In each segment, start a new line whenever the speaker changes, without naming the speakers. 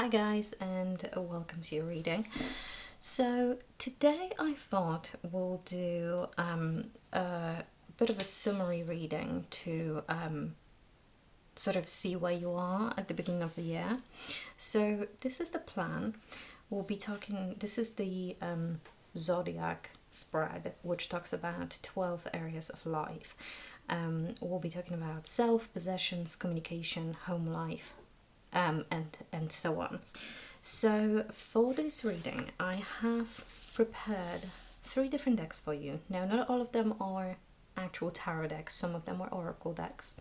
Hi guys, and welcome to your reading. So today I thought we'll do a bit of a summary reading to sort of see where you are at the beginning of the year. So this is the plan. We'll be talking, this is the zodiac spread, which talks about 12 areas of life. We'll be talking about self, possessions, communication, home life, and so on. So for this reading, I have prepared 3 different decks for you. Now, not all of them are actual tarot decks. Some of them are oracle decks.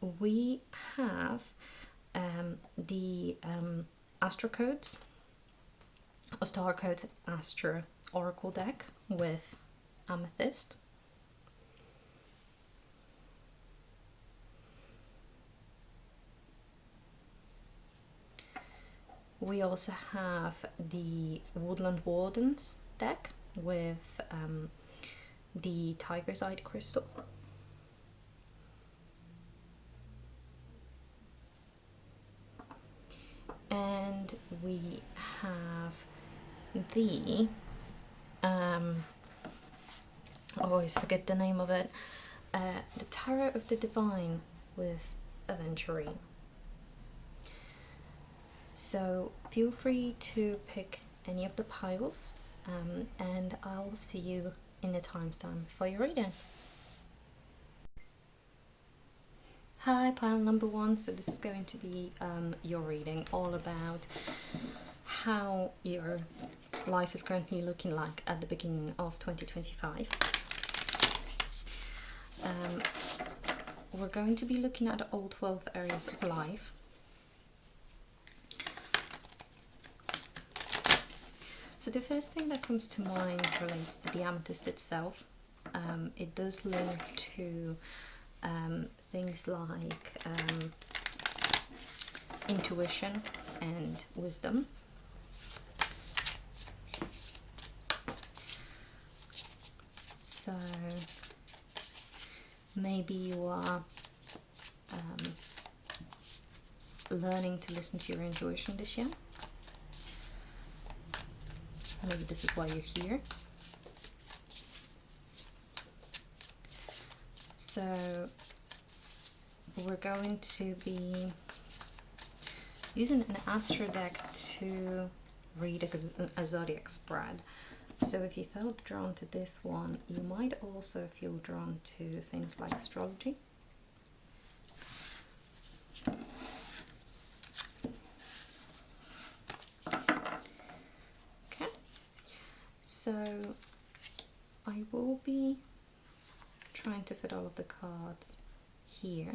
We have the Astrocodes, or Starcodes Astro Oracle deck with Amethyst. We also have the Woodland Wardens deck with the Tiger's Eye crystal. And we have the, I always forget the name of it, the Tarot of the Divine with Aventurine. So feel free to pick any of the piles, and I'll see you in a time's time for your reading. Hi, pile number 1. So this is going to be your reading, all about how your life is currently looking like at the beginning of 2025. We're going to be looking at all 12 areas of life. So the first thing that comes to mind relates to the amethyst itself. It does link to things like intuition and wisdom. So maybe you are learning to listen to your intuition this year. Maybe this is why you're here. So we're going to be using an Astro deck to read a zodiac spread. So if you felt drawn to this one, you might also feel drawn to things like astrology. So I will be trying to fit all of the cards here,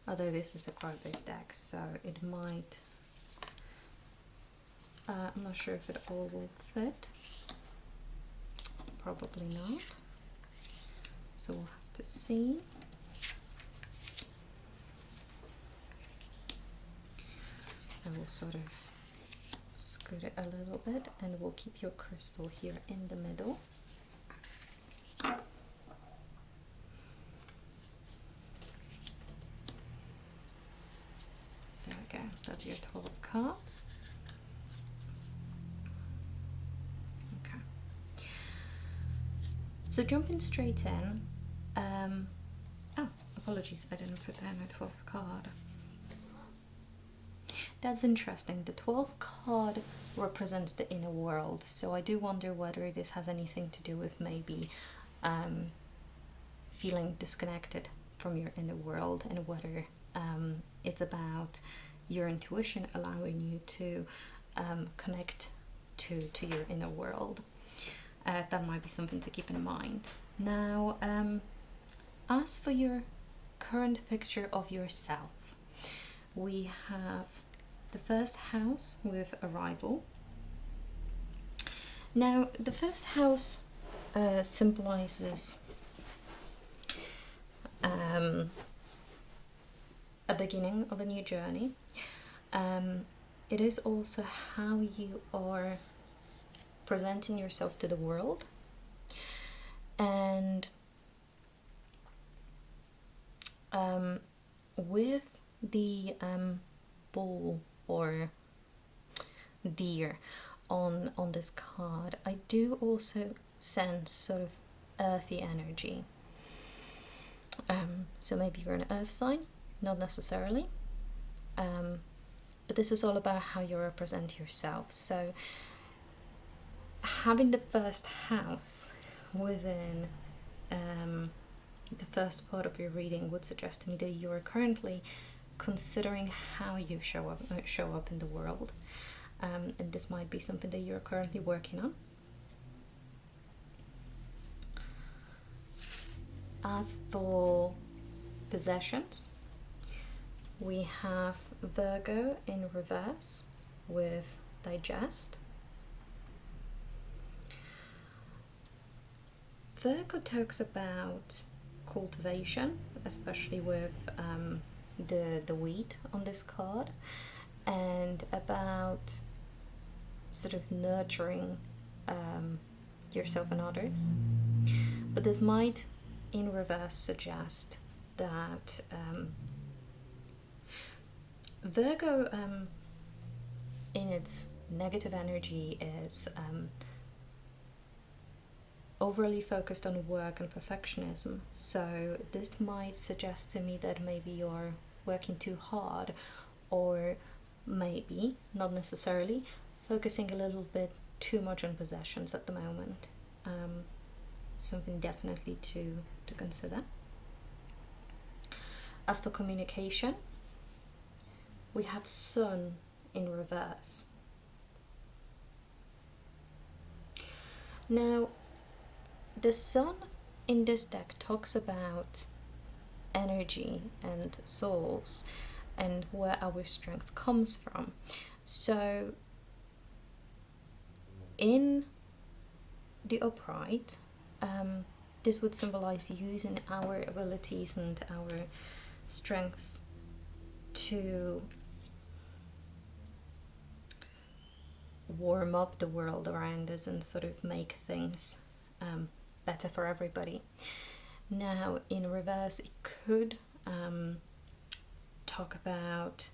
although this is a quite big deck, so it might, I'm not sure if it all will fit, probably not, so we'll have to see. I will sort of scoot it a little bit, and we'll keep your crystal here in the middle. There we go, that's your 12 cards. Okay. So jumping straight in, oh, apologies, I didn't put down my 12th card. That's interesting. The 12th card represents the inner world, so I do wonder whether this has anything to do with maybe feeling disconnected from your inner world, and whether it's about your intuition allowing you to connect to your inner world. That might be something to keep in mind. Now, as for your current picture of yourself, we have the first house with arrival. Now, the first house symbolizes a beginning of a new journey. It is also how you are presenting yourself to the world, and with the bull or deer on this card, I do also sense sort of earthy energy. So maybe you're an earth sign, not necessarily, but this is all about how you represent yourself. So having the first house within the first part of your reading would suggest to me that you are currently considering how you show up in the world, and this might be something that you're currently working on. As for possessions, we have Virgo in reverse with digest. Virgo talks about cultivation, especially with the wheat on this card, and about sort of nurturing yourself and others. But this might in reverse suggest that Virgo in its negative energy is overly focused on work and perfectionism. So this might suggest to me that maybe you're working too hard, or maybe, not necessarily, focusing a little bit too much on possessions at the moment. Something definitely to consider. As for communication, we have Sun in reverse. Now, the Sun in this deck talks about energy and souls and where our strength comes from. So in the upright, this would symbolize using our abilities and our strengths to warm up the world around us and sort of make things better for everybody. Now, in reverse, it could talk about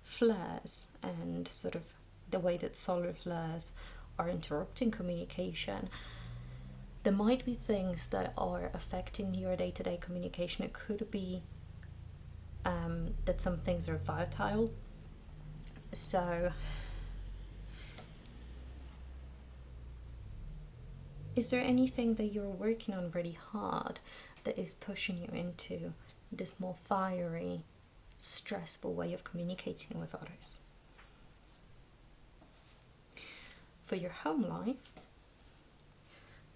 flares and sort of the way that solar flares are interrupting communication. There might be things that are affecting your day-to-day communication. It could be that some things are volatile. So is there anything that you're working on really hard that is pushing you into this more fiery, stressful way of communicating with others? For your home life,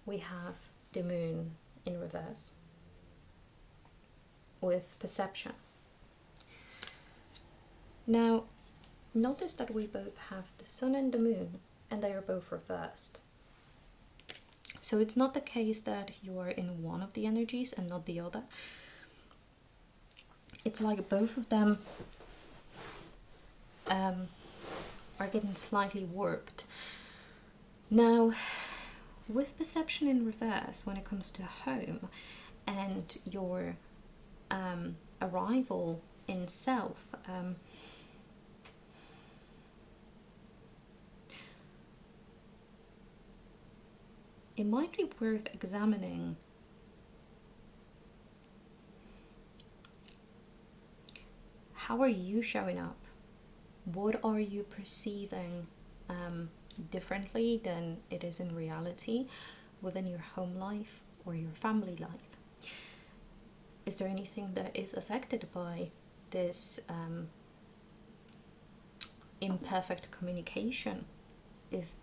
we have the moon in reverse with perception. Now, notice that we both have the sun and the moon, and they are both reversed. So it's not the case that you are in one of the energies and not the other. It's like both of them are getting slightly warped. Now, with perception in reverse, when it comes to home and your arrival in self, it might be worth examining how are you showing up? What are you perceiving differently than it is in reality within your home life or your family life? Is there anything that is affected by this imperfect communication? Is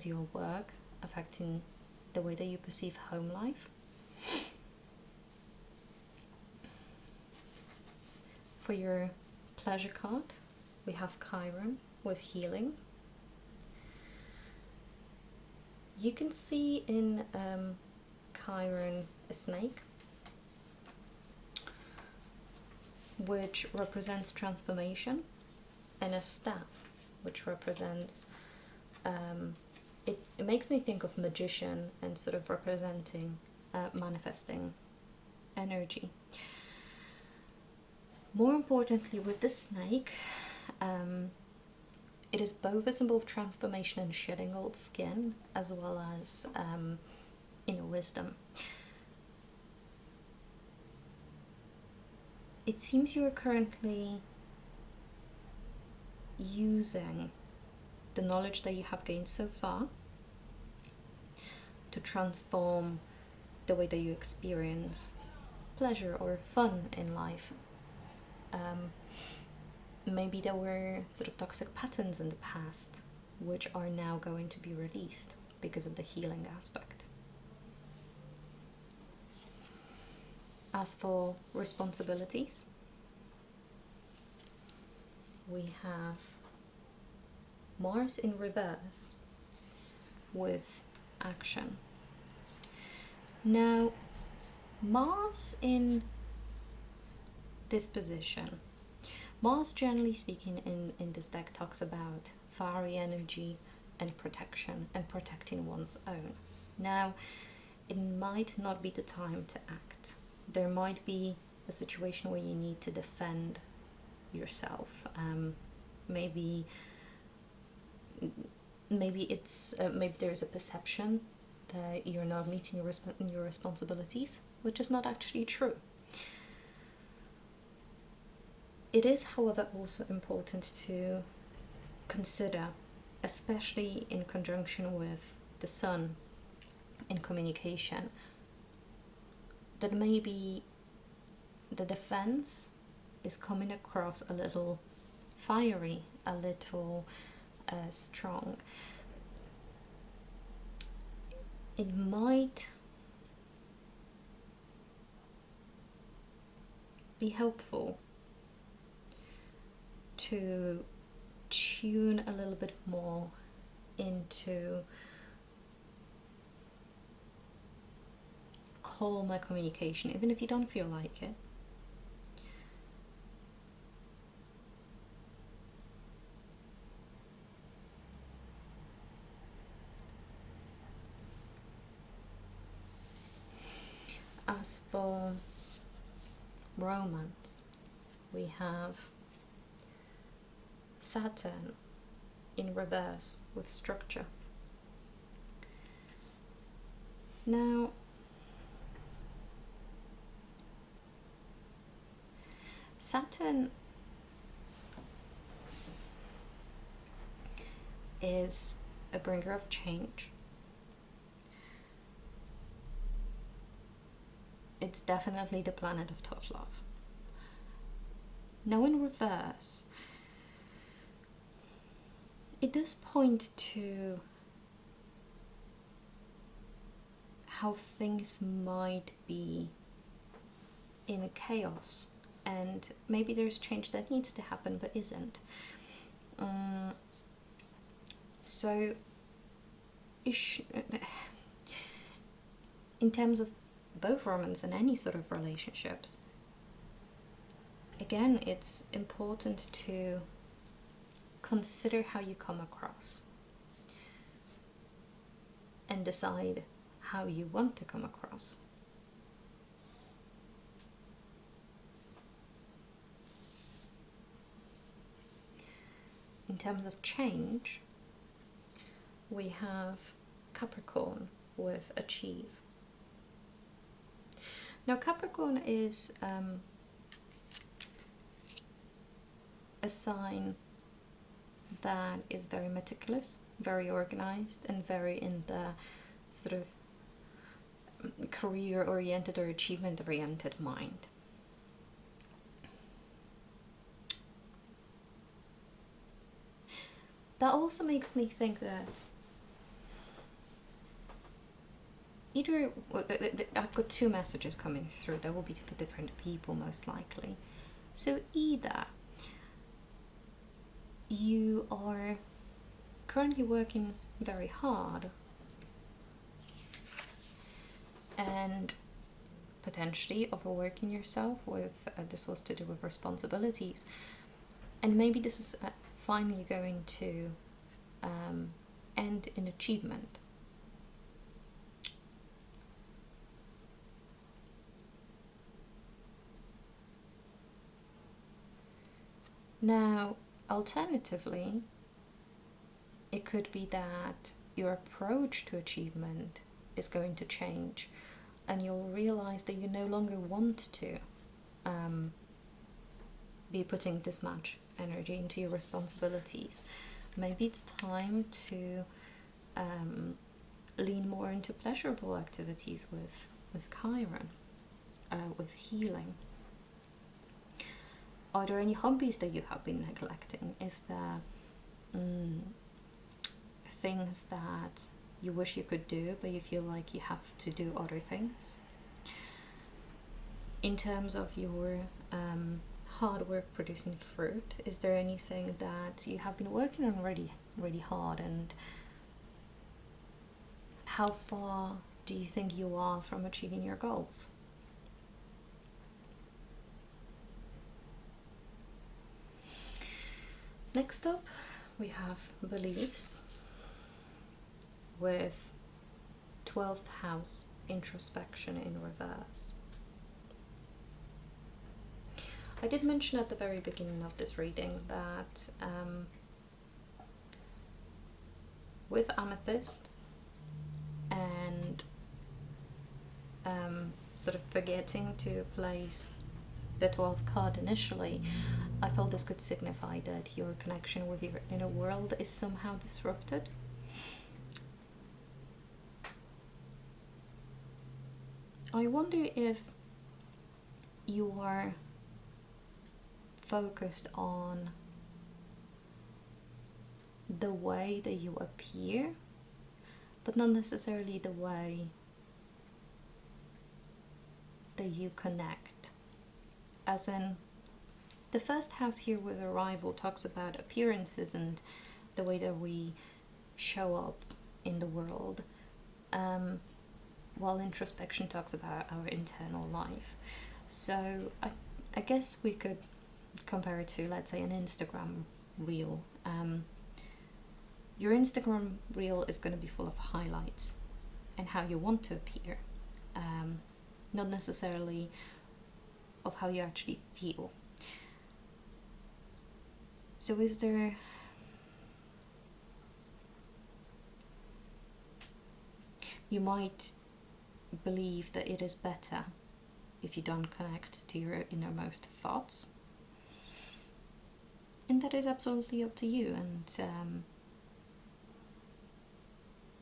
your work affecting the way that you perceive home life? For your pleasure card, we have Chiron with healing. You can see in Chiron a snake, which represents transformation, and a staff, which represents it makes me think of magician and sort of representing manifesting energy. More importantly, with the snake, it is both a symbol of transformation and shedding old skin, as well as inner wisdom. It seems you are currently using the knowledge that you have gained so far to transform the way that you experience pleasure or fun in life. Maybe there were sort of toxic patterns in the past which are now going to be released because of the healing aspect. As for responsibilities, we have Mars in reverse with action. Now, Mars in this position, Mars, generally speaking, in this deck talks about fiery energy and protection and protecting one's own. Now, it might not be the time to act. There might be a situation where you need to defend yourself. Maybe there's a perception that you're not meeting your responsibilities, which is not actually true. It is, however, also important to consider, especially in conjunction with the Sun in communication, that maybe the defense is coming across a little fiery, a little strong. It might be helpful to tune a little bit more into calmer communication, even if you don't feel like it. As for romance, we have Saturn in reverse with structure. Now, Saturn is a bringer of change. It's definitely the planet of tough love. Now, in reverse, it does point to how things might be in a chaos, and maybe there's change that needs to happen but isn't. So, in terms of both romance and any sort of relationships, again, it's important to consider how you come across and decide how you want to come across. In terms of change, we have Capricorn with achieve. Now, Capricorn is a sign that is very meticulous, very organized, and very in the sort of career-oriented or achievement-oriented mind. That also makes me think that either, I've got two messages coming through that will be for different people most likely. So either you are currently working very hard and potentially overworking yourself with, this was to do with responsibilities, and maybe this is finally going to end in achievement. Now, alternatively, it could be that your approach to achievement is going to change, and you'll realize that you no longer want to be putting this much energy into your responsibilities. Maybe it's time to lean more into pleasurable activities with Chiron, with healing. Are there any hobbies that you have been neglecting? Is there things that you wish you could do, but you feel like you have to do other things? In terms of your hard work producing fruit, is there anything that you have been working on really hard, and how far do you think you are from achieving your goals? Next up, we have beliefs with 12th house introspection in reverse. I did mention at the very beginning of this reading that with Amethyst and sort of forgetting to place the 12th card initially, I felt this could signify that your connection with your inner world is somehow disrupted. I wonder if you are focused on the way that you appear, but not necessarily the way that you connect. As in, the first house here with Arrival talks about appearances and the way that we show up in the world, while introspection talks about our internal life. So I guess we could compare it to, let's say, an Instagram reel. Your Instagram reel is going to be full of highlights and how you want to appear, not necessarily of how you actually feel. So is there you might believe that it is better if you don't connect to your innermost thoughts, and that is absolutely up to you, and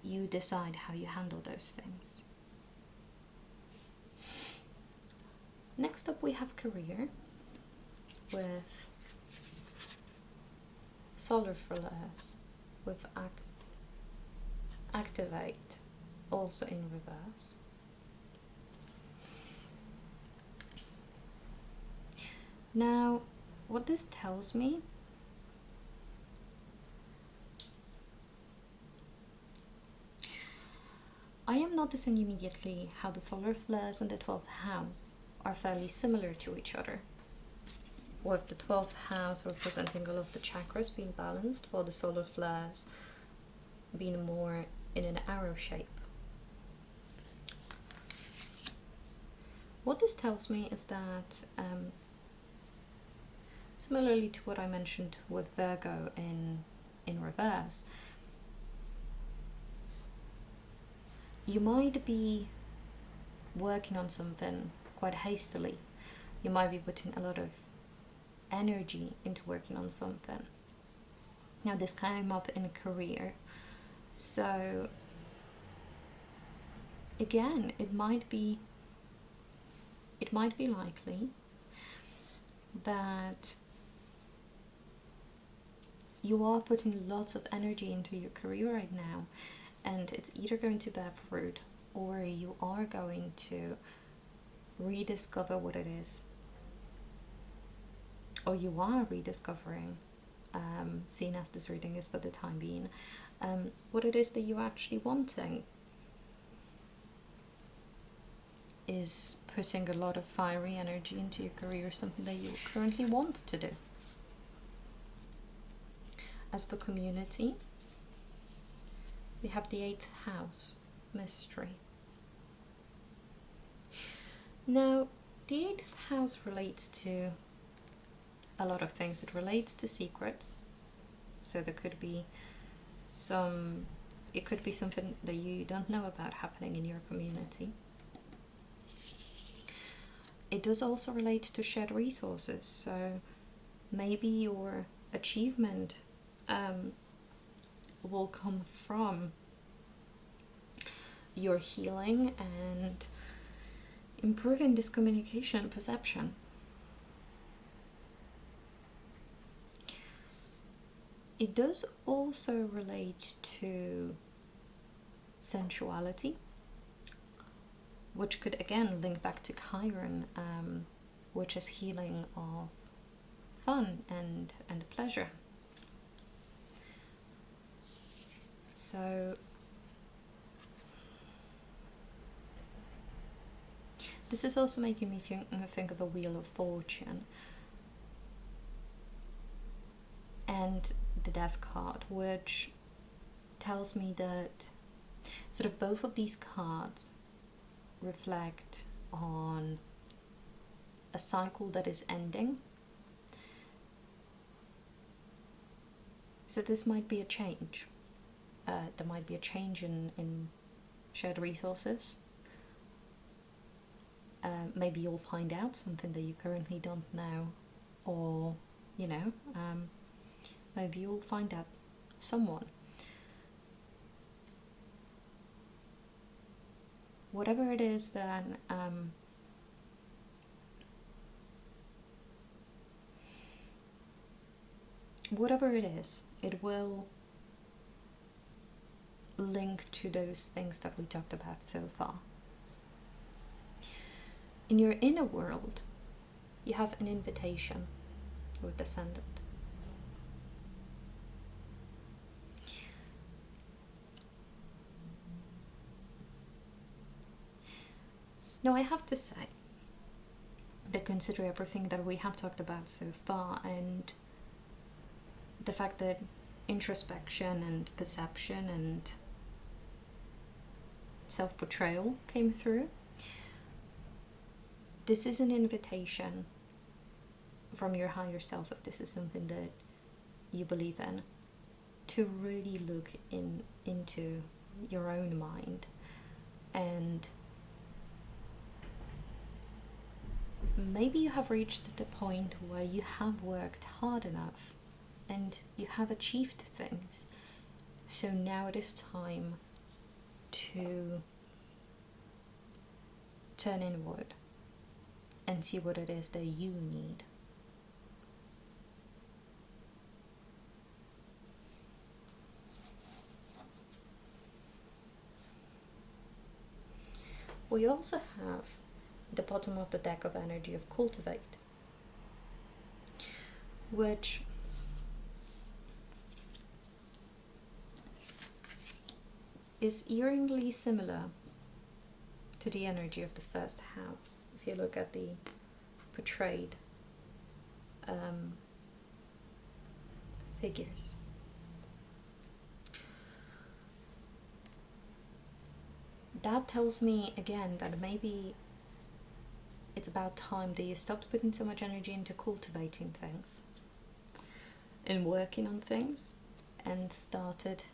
you decide how you handle those things. Next up, we have career with solar flares with activate, also in reverse. Now, what this tells me I am noticing immediately how the solar flares and the 12th house are fairly similar to each other, with the 12th house representing all of the chakras being balanced, while the solar flares being more in an arrow shape. What this tells me is that, similarly to what I mentioned with Virgo in reverse, you might be working on something quite hastily. You might be putting a lot of energy into working on something. Now, this came up in a career, so again, it might be likely that you are putting lots of energy into your career right now, and it's either going to bear fruit, or you are going to rediscover what it is, or you are rediscovering, seeing as this reading is for the time being, what it is that you're actually wanting. Is putting a lot of fiery energy into your career something that you currently want to do? As for community, we have the 8th house, mystery. Now, the 8th house relates to a lot of things. It relates to secrets, so there could be it could be something that you don't know about happening in your community. It does also relate to shared resources, so maybe your achievement will come from your healing and improving this communication and perception. It does also relate to sensuality, which could again link back to Chiron, which is healing of fun and pleasure. So this is also making me think of a Wheel of Fortune and the Death card, which tells me that sort of both of these cards reflect on a cycle that is ending. So this might be a change. There might be a change in shared resources. Maybe you'll find out something that you currently don't know, or maybe you'll find out someone. Whatever it is, then whatever it is, it will link to those things that we talked about so far. In your inner world, you have an invitation with Descendant. Now, I have to say that consider everything that we have talked about so far, and the fact that introspection and perception and self-portrayal came through, this is an invitation from your higher self, if this is something that you believe in, to really look into your own mind and maybe you have reached the point where you have worked hard enough and you have achieved things. So now it is time to turn inward and see what it is that you need. We also have the bottom of the deck of energy of Cultivate, which is eerily similar to the energy of the first house. If you look at the portrayed figures. That tells me again that maybe it's about time that you stopped putting so much energy into cultivating things and working on things and started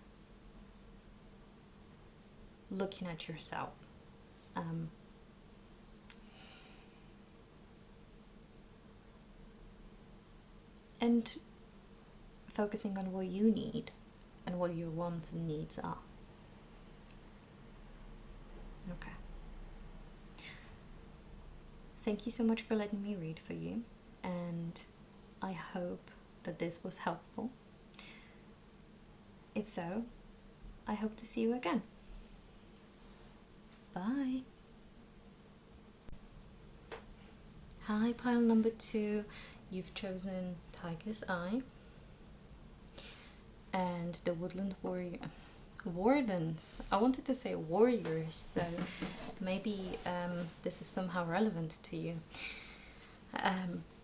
looking at yourself. And focusing on what you need and what your wants and needs are. Okay. Thank you so much for letting me read for you, and I hope that this was helpful. If so, I hope to see you again. Bye. Hi, pile number 2. You've chosen Tiger's Eye and the Woodland Wardens. I wanted to say warriors, so maybe this is somehow relevant to you.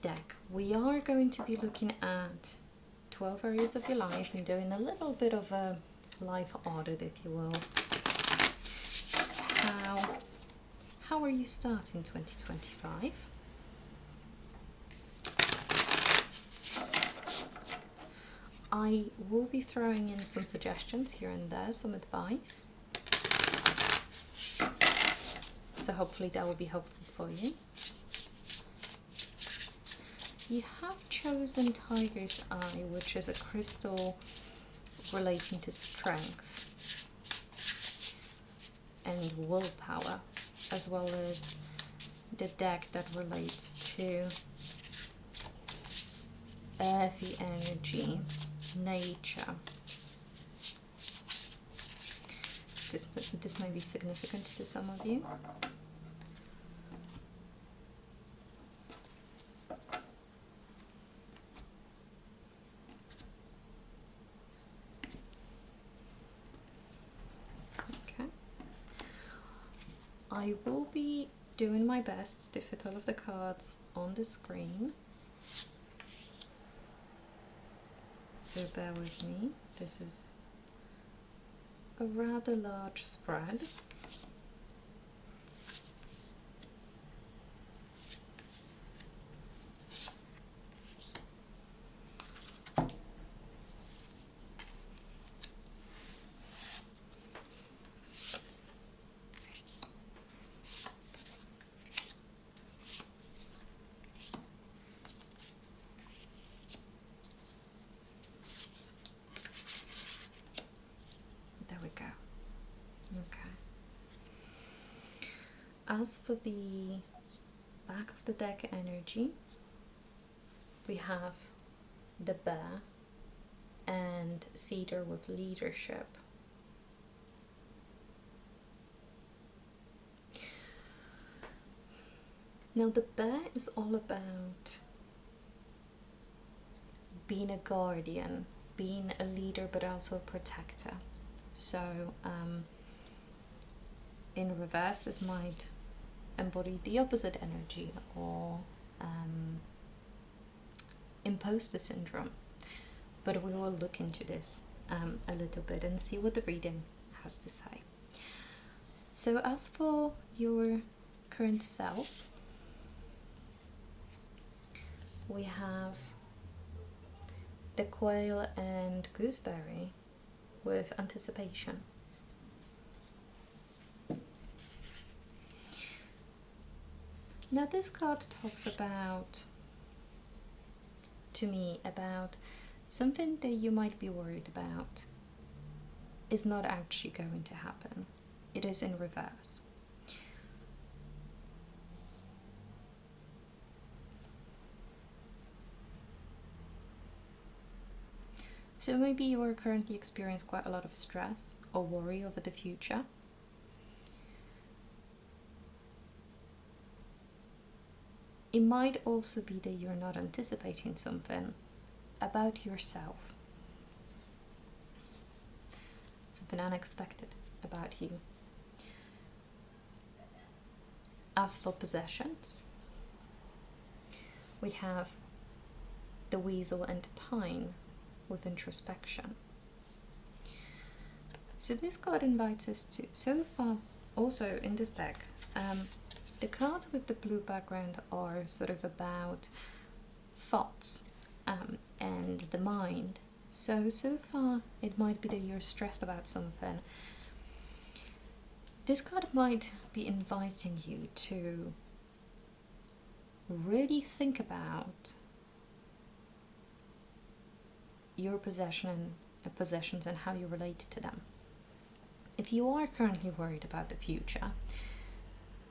Deck. We are going to be looking at 12 areas of your life and doing a little bit of a life audit, if you will. How are you starting 2025? I will be throwing in some suggestions here and there, some advice. So hopefully that will be helpful for you. You have chosen Tiger's Eye, which is a crystal relating to strength and willpower, as well as the deck that relates to earthy energy, nature. This may be significant to some of you. Okay. I will be doing my best to fit all of the cards on the screen. So bear with me. This is a rather large spread. As for the back of the deck energy, we have the bear and cedar with leadership. Now the bear is all about being a guardian, being a leader, but also a protector. So in reverse, this might embody the opposite energy, or imposter syndrome. But we will look into this a little bit and see what the reading has to say. So as for your current self, we have the quail and gooseberry with anticipation. Now this card talks about, to me, about something that you might be worried about is not actually going to happen. It is in reverse. So maybe you are currently experiencing quite a lot of stress or worry over the future. It might also be that you're not anticipating something about yourself, something unexpected about you. As for possessions, we have the weasel and pine with introspection. So this card invites us to, so far, also in this deck, the cards with the blue background are sort of about thoughts and the mind. So far it might be that you're stressed about something. This card might be inviting you to really think about your possessions and how you relate to them. If you are currently worried about the future,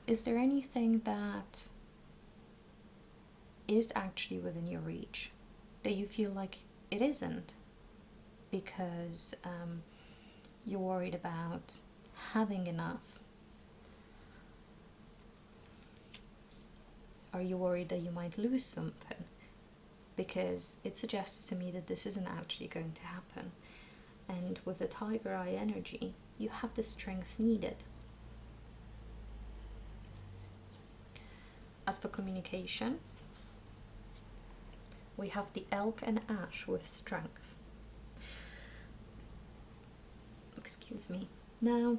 is there anything that is actually within your reach that you feel like it isn't, because you're worried about having enough? Are you worried that you might lose something? Because it suggests to me that this isn't actually going to happen. And with the tiger eye energy, you have the strength needed. As for communication, we have the elk and ash with strength. Excuse me. Now,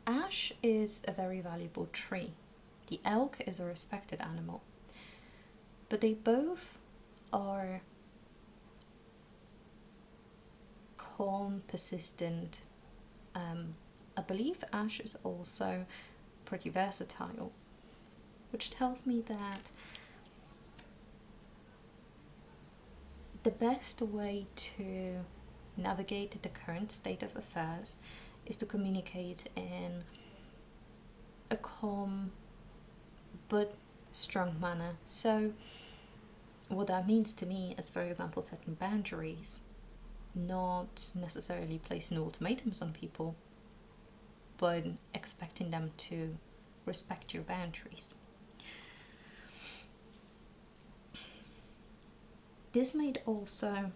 ash is a very valuable tree. The elk is a respected animal. But they both are calm, persistent. I believe ash is also pretty versatile, which tells me that the best way to navigate the current state of affairs is to communicate in a calm but strong manner. So what that means to me is, for example, setting boundaries, not necessarily placing ultimatums on people, but expecting them to respect your boundaries. This might also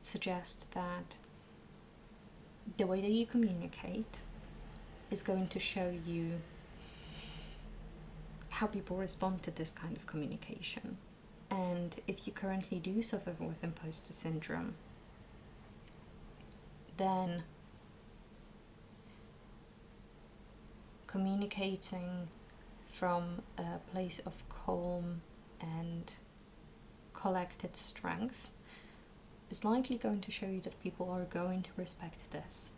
suggest that the way that you communicate is going to show you how people respond to this kind of communication. And if you currently do suffer with imposter syndrome, then communicating from a place of calm and collected strength is likely going to show you that people are going to respect this.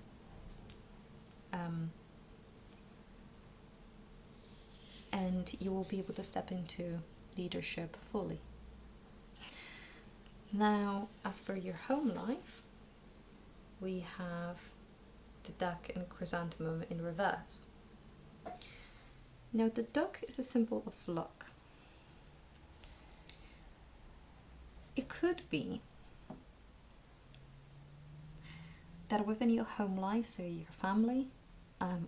And you will be able to step into leadership fully. Now, as for your home life, we have the duck and chrysanthemum in reverse. Now, the duck is a symbol of luck. It could be that within your home life, so your family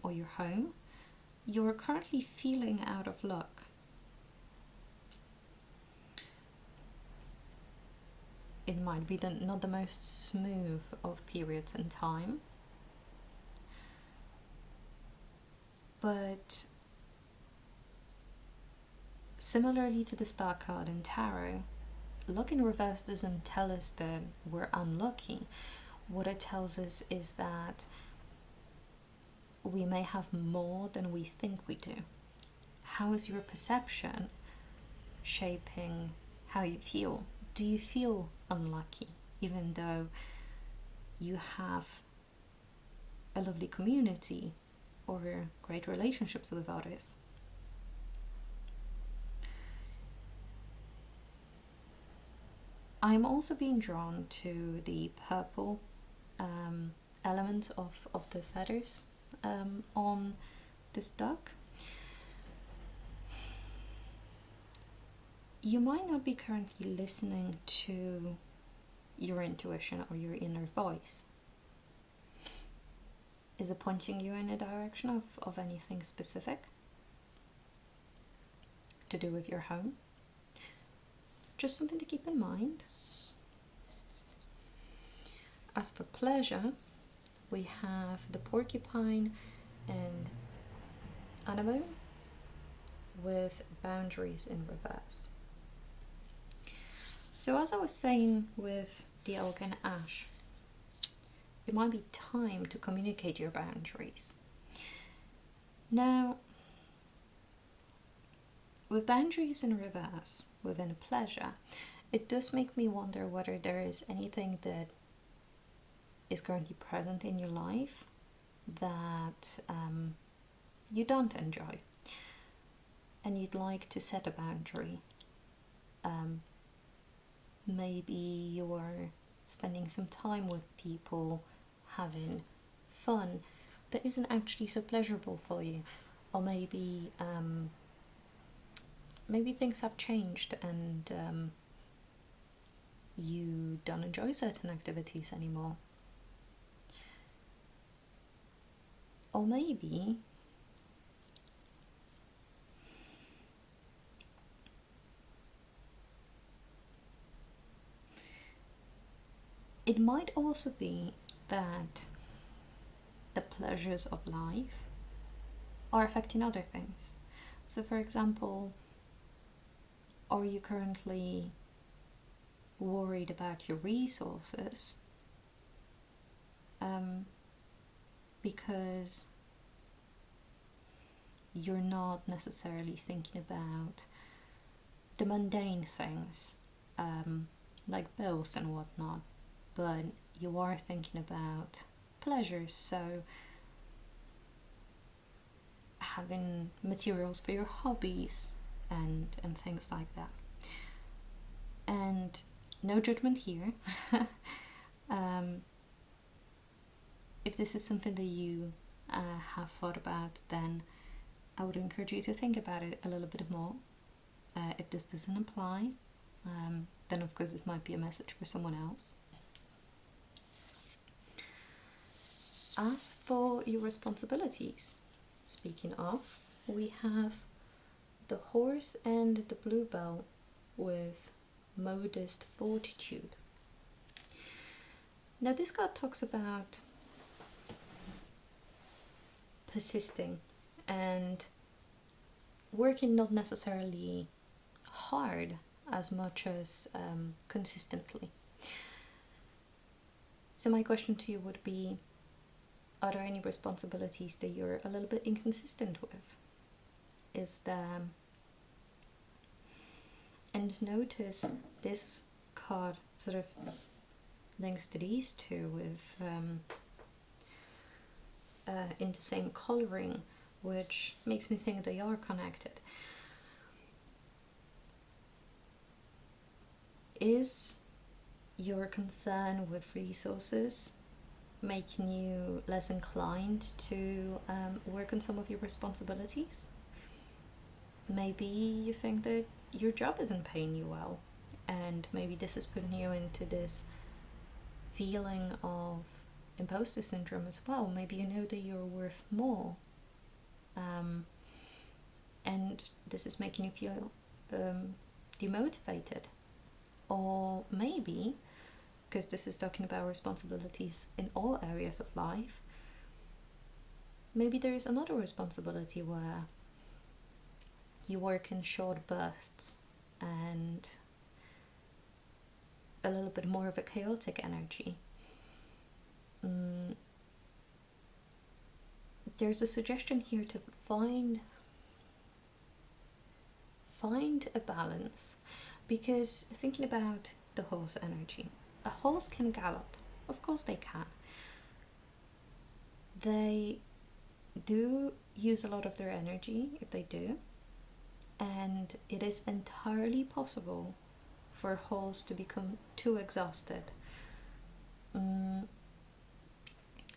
or your home, you're currently feeling out of luck. It might be not the most smooth of periods in time, but similarly to the star card in tarot, luck in reverse doesn't tell us that we're unlucky. What it tells us is that we may have more than we think we do. How is your perception shaping how you feel? Do you feel unlucky even though you have a lovely community or great relationships with others? I'm also being drawn to the purple element of the feathers on this duck. You might not be currently listening to your intuition or your inner voice. Is it pointing you in a direction of anything specific to do with your home? Just something to keep in mind. As for pleasure, we have the porcupine and anemone with boundaries in reverse. So as I was saying with the oak and ash, it might be time to communicate your boundaries. Now, with boundaries in reverse within pleasure, it does make me wonder whether there is anything that is currently present in your life that you don't enjoy and you'd like to set a boundary. Maybe you're spending some time with people having fun that isn't actually so pleasurable for you, or maybe things have changed and you don't enjoy certain activities anymore. Or maybe it might also be that the pleasures of life are affecting other things. So for example, are you currently worried about your resources because you're not necessarily thinking about the mundane things like bills and whatnot, but you are thinking about pleasures, so having materials for your hobbies and things like that. And no judgment here. If this is something that you have thought about, then I would encourage you to think about it a little bit more. If this doesn't apply, then of course this might be a message for someone else. As for your responsibilities, speaking of, we have the horse and the bluebell with modest fortitude. Now this card talks about persisting and working not necessarily hard as much as consistently. So my question to you would be, are there any responsibilities that you're a little bit inconsistent with? Is there... And notice this card sort of links to these two with in the same coloring, which makes me think they are connected. Is your concern with resources making you less inclined to work on some of your responsibilities? Maybe you think that your job isn't paying you well, and maybe this is putting you into this feeling of imposter syndrome as well. Maybe you know that you're worth more, and this is making you feel demotivated. Or maybe, because this is talking about responsibilities in all areas of life, maybe there is another responsibility where you work in short bursts and a little bit more of a chaotic energy. There's a suggestion here to find a balance, because thinking about the horse energy, a horse can gallop, of course they can. They do use a lot of their energy if they do, and it is entirely possible for a horse to become too exhausted. And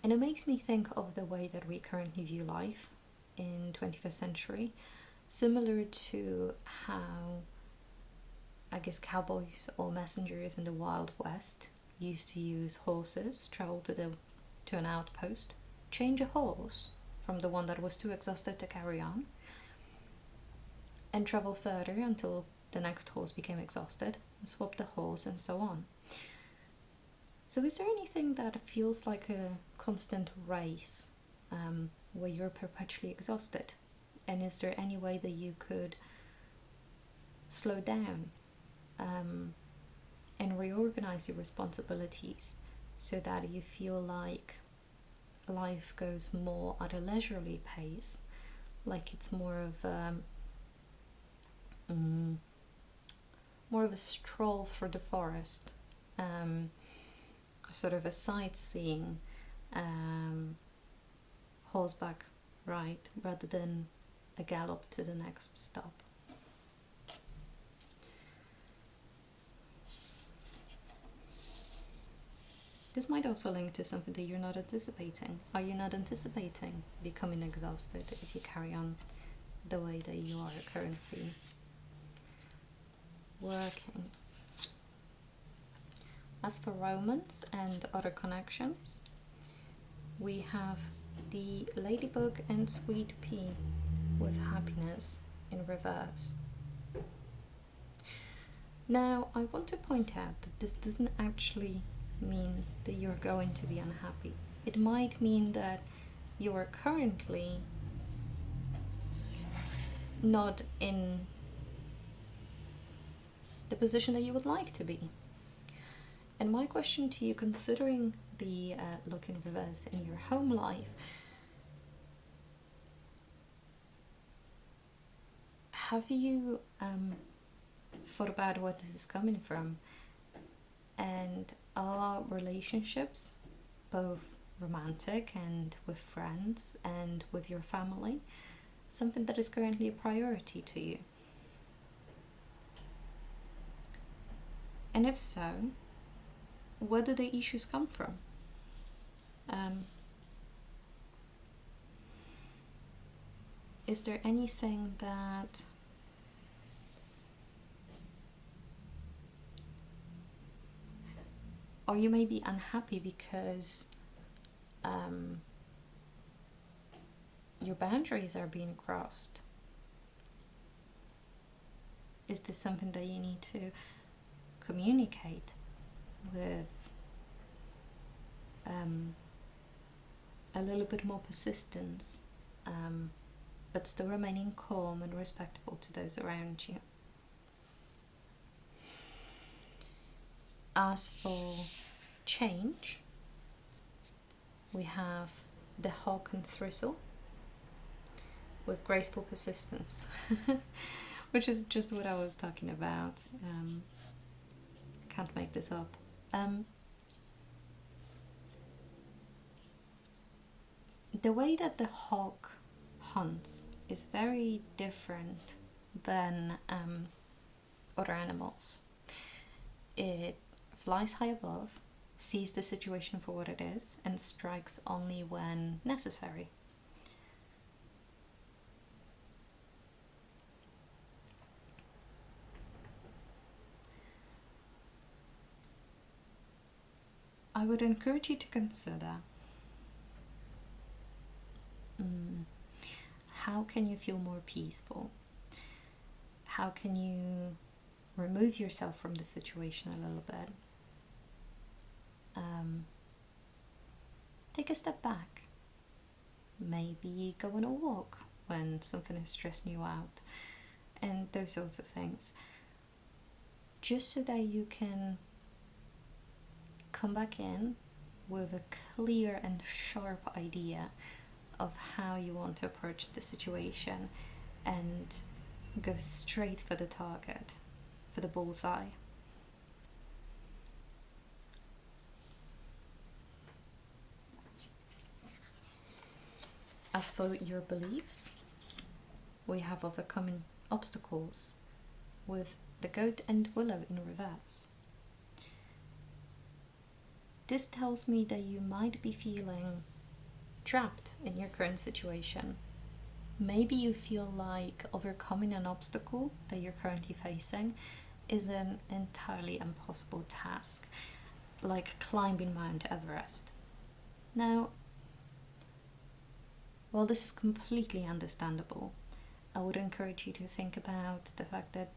it makes me think of the way that we currently view life in 21st century, similar to how, I guess, cowboys or messengers in the Wild West used to use horses, travel to an outpost, change a horse from the one that was too exhausted to carry on, and travel further until the next horse became exhausted, and swap the horse, and so on. So is there anything that feels like a constant race, where you're perpetually exhausted? And is there any way that you could slow down and reorganize your responsibilities so that you feel like life goes more at a leisurely pace, like it's more of a stroll through the forest, sort of a sightseeing horseback ride rather than a gallop to the next stop? This might also link to something that you're not anticipating. Are you not anticipating becoming exhausted if you carry on the way that you are currently working? As for romance and other connections, we have the ladybug and sweet pea with happiness in reverse. Now, I want to point out that this doesn't actually mean that you're going to be unhappy. It might mean that you are currently not in the position that you would like to be. And my question to you, considering the look in reverse in your home life, have you thought about what this is coming from? And our relationships, both romantic and with friends and with your family, something that is currently a priority to you? And if so, where do the issues come from? Is there anything that or you may be unhappy because your boundaries are being crossed? Is this something that you need to communicate with a little bit more persistence, but still remaining calm and respectful to those around you? As for change, we have the hawk and thistle with graceful persistence, which is just what I was talking about. Can't make this up. The way that the hawk hunts is very different than other animals. It flies high above, sees the situation for what it is, and strikes only when necessary. I would encourage you to consider how can you feel more peaceful? How can you remove yourself from the situation a little bit? Take a step back. Maybe go on a walk when something is stressing you out, and those sorts of things. Just so that you can come back in with a clear and sharp idea of how you want to approach the situation and go straight for the target, for the bullseye. As for your beliefs, we have overcoming obstacles with the goat and willow in reverse. This tells me that you might be feeling trapped in your current situation. Maybe you feel like overcoming an obstacle that you're currently facing is an entirely impossible task, like climbing Mount Everest. Now, while this is completely understandable, I would encourage you to think about the fact that,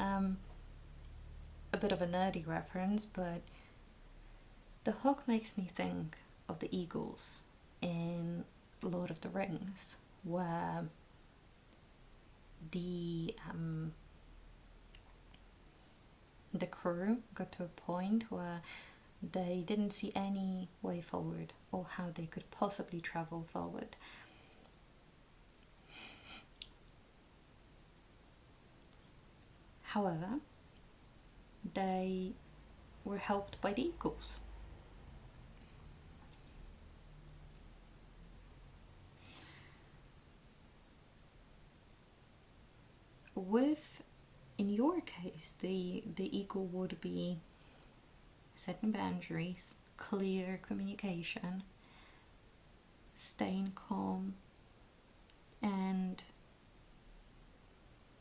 a bit of a nerdy reference, but the hawk makes me think of the eagles in Lord of the Rings, where the crew got to a point where they didn't see any way forward or how they could possibly travel forward. However, they were helped by the eagles. In your case, the eagle would be setting boundaries, clear communication, staying calm, and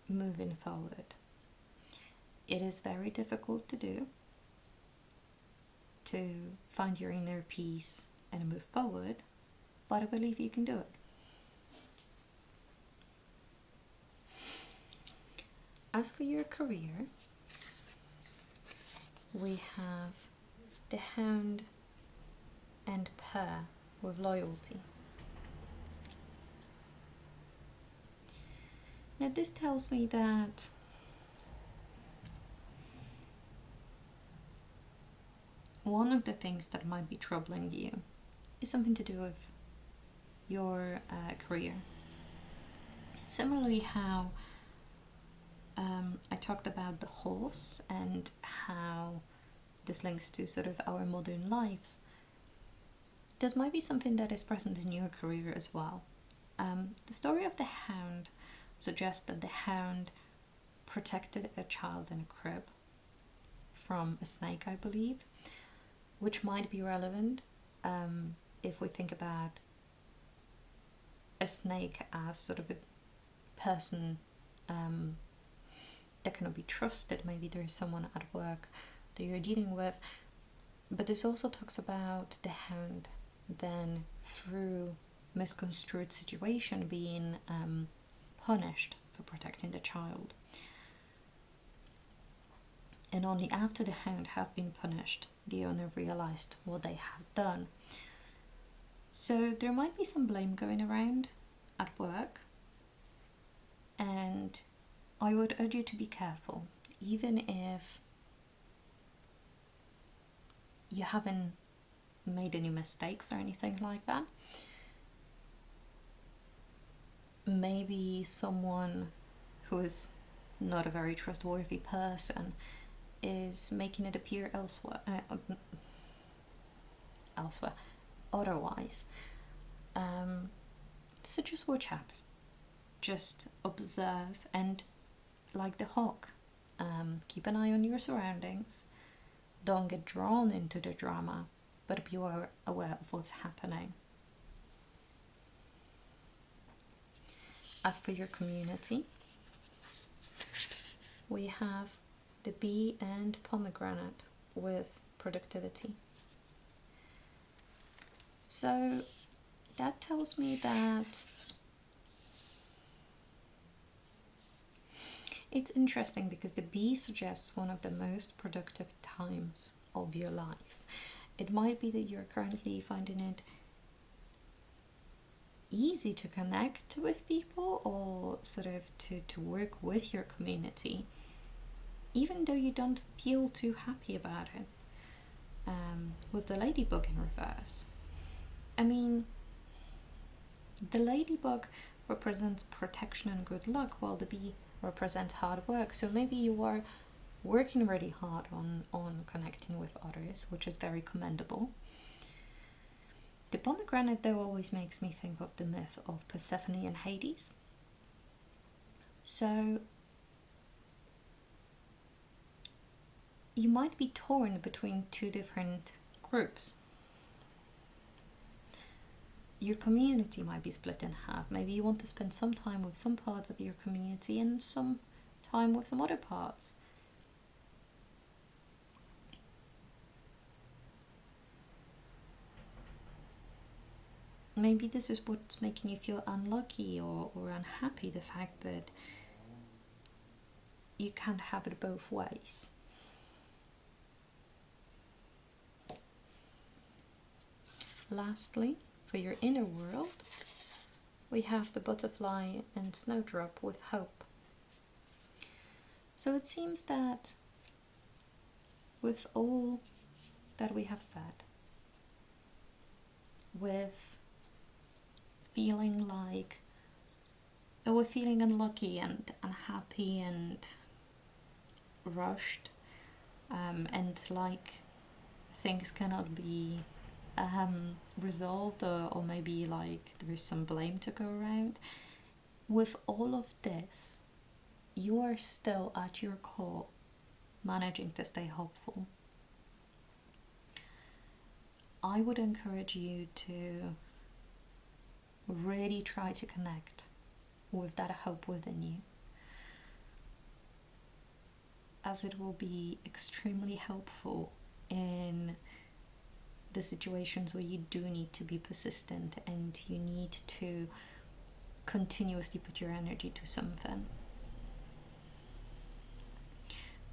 moving forward. It is very difficult to do, to find your inner peace and move forward, but I believe you can do it. As for your career, we have the Hound and Pair with loyalty. Now this tells me that one of the things that might be troubling you is something to do with your career. Similarly how I talked about the horse and how this links to sort of our modern lives. This might be something that is present in your career as well. The story of the hound suggests that the hound protected a child in a crib from a snake, I believe, which might be relevant if we think about a snake as sort of a person that cannot be trusted. Maybe there is someone at work that you're dealing with, but this also talks about the hound then, through misconstrued situation, being punished for protecting the child. And only after the hound has been punished, the owner realized what they had done. So there might be some blame going around at work, and I would urge you to be careful, even if you haven't made any mistakes or anything like that. Maybe someone who is not a very trustworthy person is making it appear otherwise. So just watch out, just observe, and like the hawk, keep an eye on your surroundings. Don't get drawn into the drama, but be aware of what's happening. As for your community, we have the bee and pomegranate with productivity. So that tells me that it's interesting, because the bee suggests one of the most productive times of your life. It might be that you're currently finding it easy to connect with people, or sort of to work with your community, even though you don't feel too happy about it. With the ladybug in reverse, I mean, the ladybug represents protection and good luck, while the bee represents hard work. So maybe you are working really hard on connecting with others, which is very commendable. The pomegranate, though, always makes me think of the myth of Persephone and Hades. So you might be torn between two different groups. Your community might be split in half. Maybe you want to spend some time with some parts of your community and some time with some other parts. Maybe this is what's making you feel unlucky or unhappy, the fact that you can't have it both ways. Lastly, for your inner world, we have the butterfly and snowdrop with hope. So it seems that with all that we have said, with feeling like we're feeling unlucky and unhappy and rushed, and like things cannot be resolved, or maybe like there is some blame to go around. With all of this, you are still at your core managing to stay hopeful. I would encourage you to really try to connect with that hope within you, as it will be extremely helpful in the situations where you do need to be persistent and you need to continuously put your energy to something.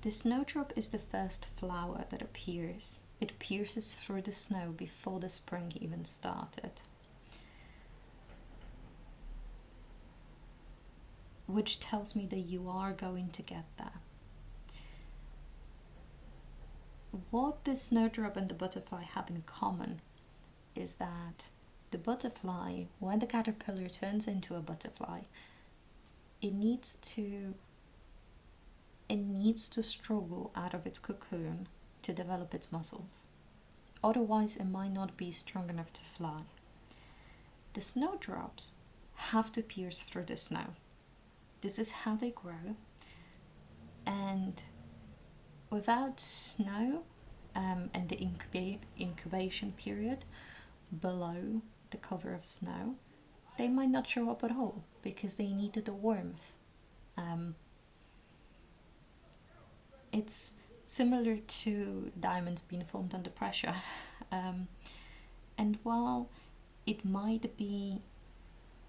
The snowdrop is the first flower that appears. It pierces through the snow before the spring even started, which tells me that you are going to get that. What the snowdrop and the butterfly have in common is that the butterfly, when the caterpillar turns into a butterfly, it needs to it needs to struggle out of its cocoon to develop its muscles. Otherwise, it might not be strong enough to fly. The snowdrops have to pierce through the snow. This is how they grow. And without snow and the incubation period below the cover of snow, they might not show up at all because they needed the warmth. It's similar to diamonds being formed under pressure. And while it might be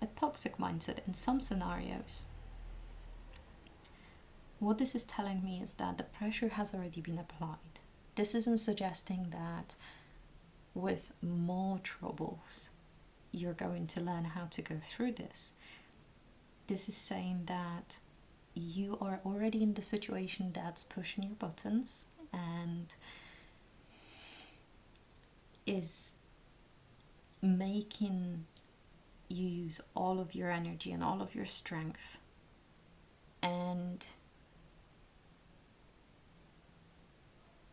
a toxic mindset in some scenarios, what this is telling me is that the pressure has already been applied. This isn't suggesting that with more troubles you're going to learn how to go through this. This is saying that you are already in the situation that's pushing your buttons and is making you use all of your energy and all of your strength, and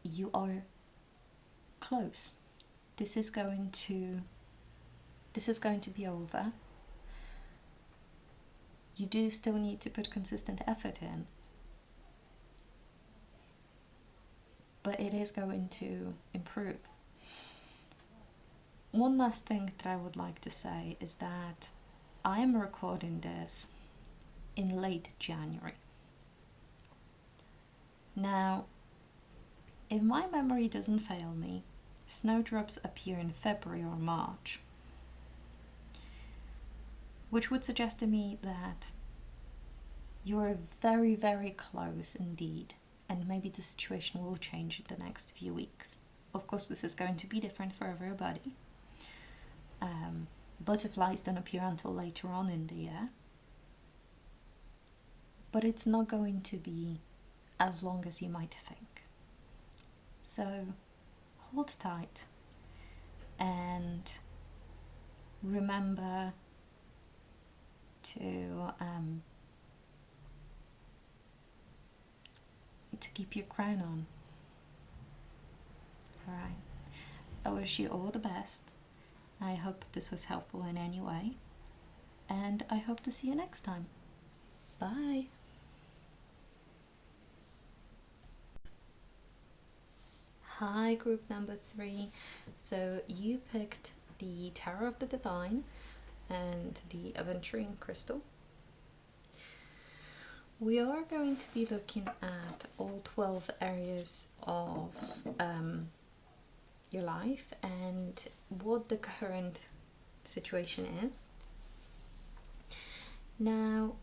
you are close. This is going to be over. You do still need to put consistent effort in, but it is going to improve. One last thing that I would like to say is that I am recording this in late January. Now, if my memory doesn't fail me, snowdrops appear in February or March, which would suggest to me that you're very, very close indeed, and maybe the situation will change in the next few weeks. Of course, this is going to be different for everybody. Butterflies don't appear until later on in the year, but it's not going to be as long as you might think. So hold tight and remember to keep your crown on. Alright, I wish you all the best. I hope this was helpful in any way, and I hope to see you next time. Bye. Hi, group number 3. So you picked the Tower of the Divine and the Aventurine Crystal. We are going to be looking at all 12 areas of your life and what the current situation is. Now,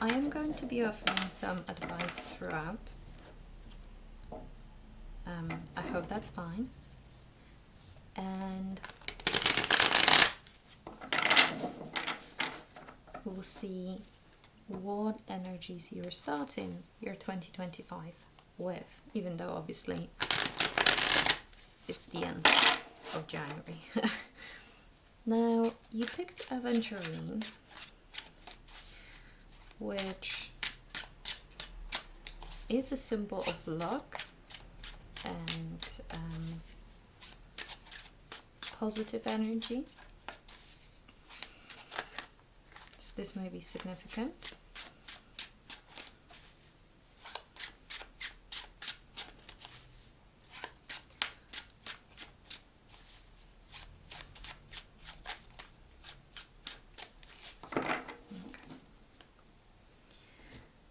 I am going to be offering some advice throughout. I hope that's fine. And we'll see what energies you're starting your 2025 with, even though obviously it's the end of January. Now, you picked Aventurine, which is a symbol of luck and positive energy. So this may be significant.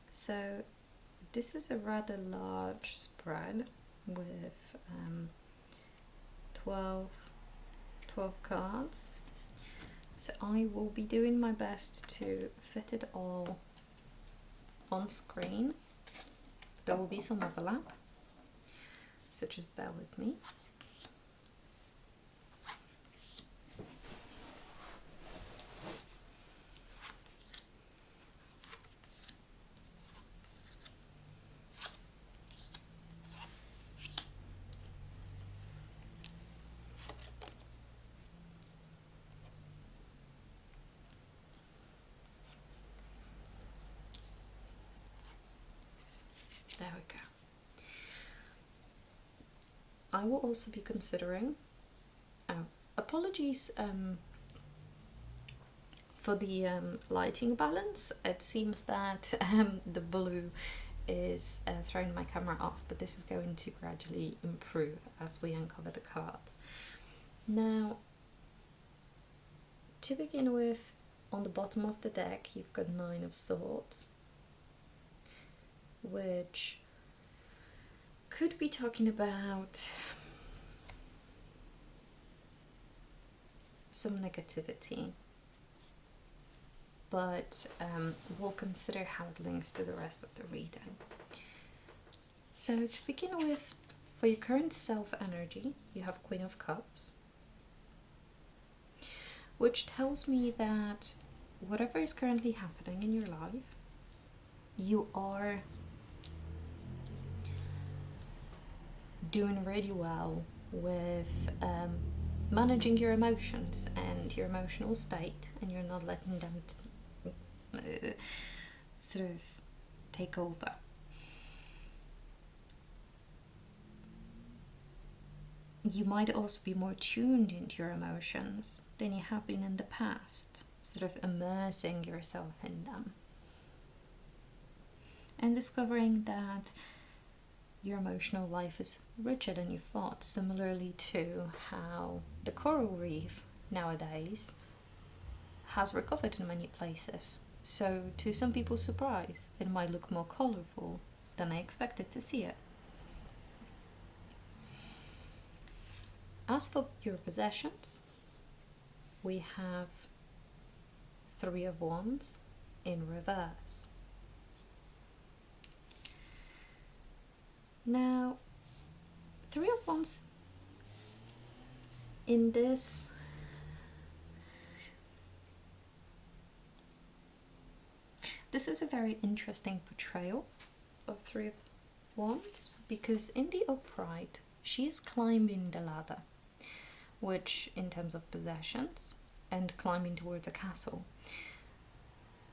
So this is a rather large spread with 12 cards. So I will be doing my best to fit it all on screen. There will be some overlap, so just bear with me. I will also be considering, apologies for the lighting balance. It seems that the blue is throwing my camera off, but this is going to gradually improve as we uncover the cards. Now, to begin with, on the bottom of the deck you've got 9 of Swords, which could be talking about some negativity, but we'll consider how it links to the rest of the reading. So to begin with, for your current self energy, you have Queen of Cups, which tells me that whatever is currently happening in your life, you are doing really well with managing your emotions and your emotional state, and you're not letting them sort of take over. You might also be more tuned into your emotions than you have been in the past, sort of immersing yourself in them and discovering that your emotional life is richer than you thought, similarly to how the coral reef nowadays has recovered in many places. So to some people's surprise, it might look more colourful than they expected to see it. As for your possessions, we have 3 of Wands in reverse. Now, 3 of Wands in this is a very interesting portrayal of 3 of Wands, because in the upright she is climbing the ladder, which in terms of possessions, and climbing towards a castle,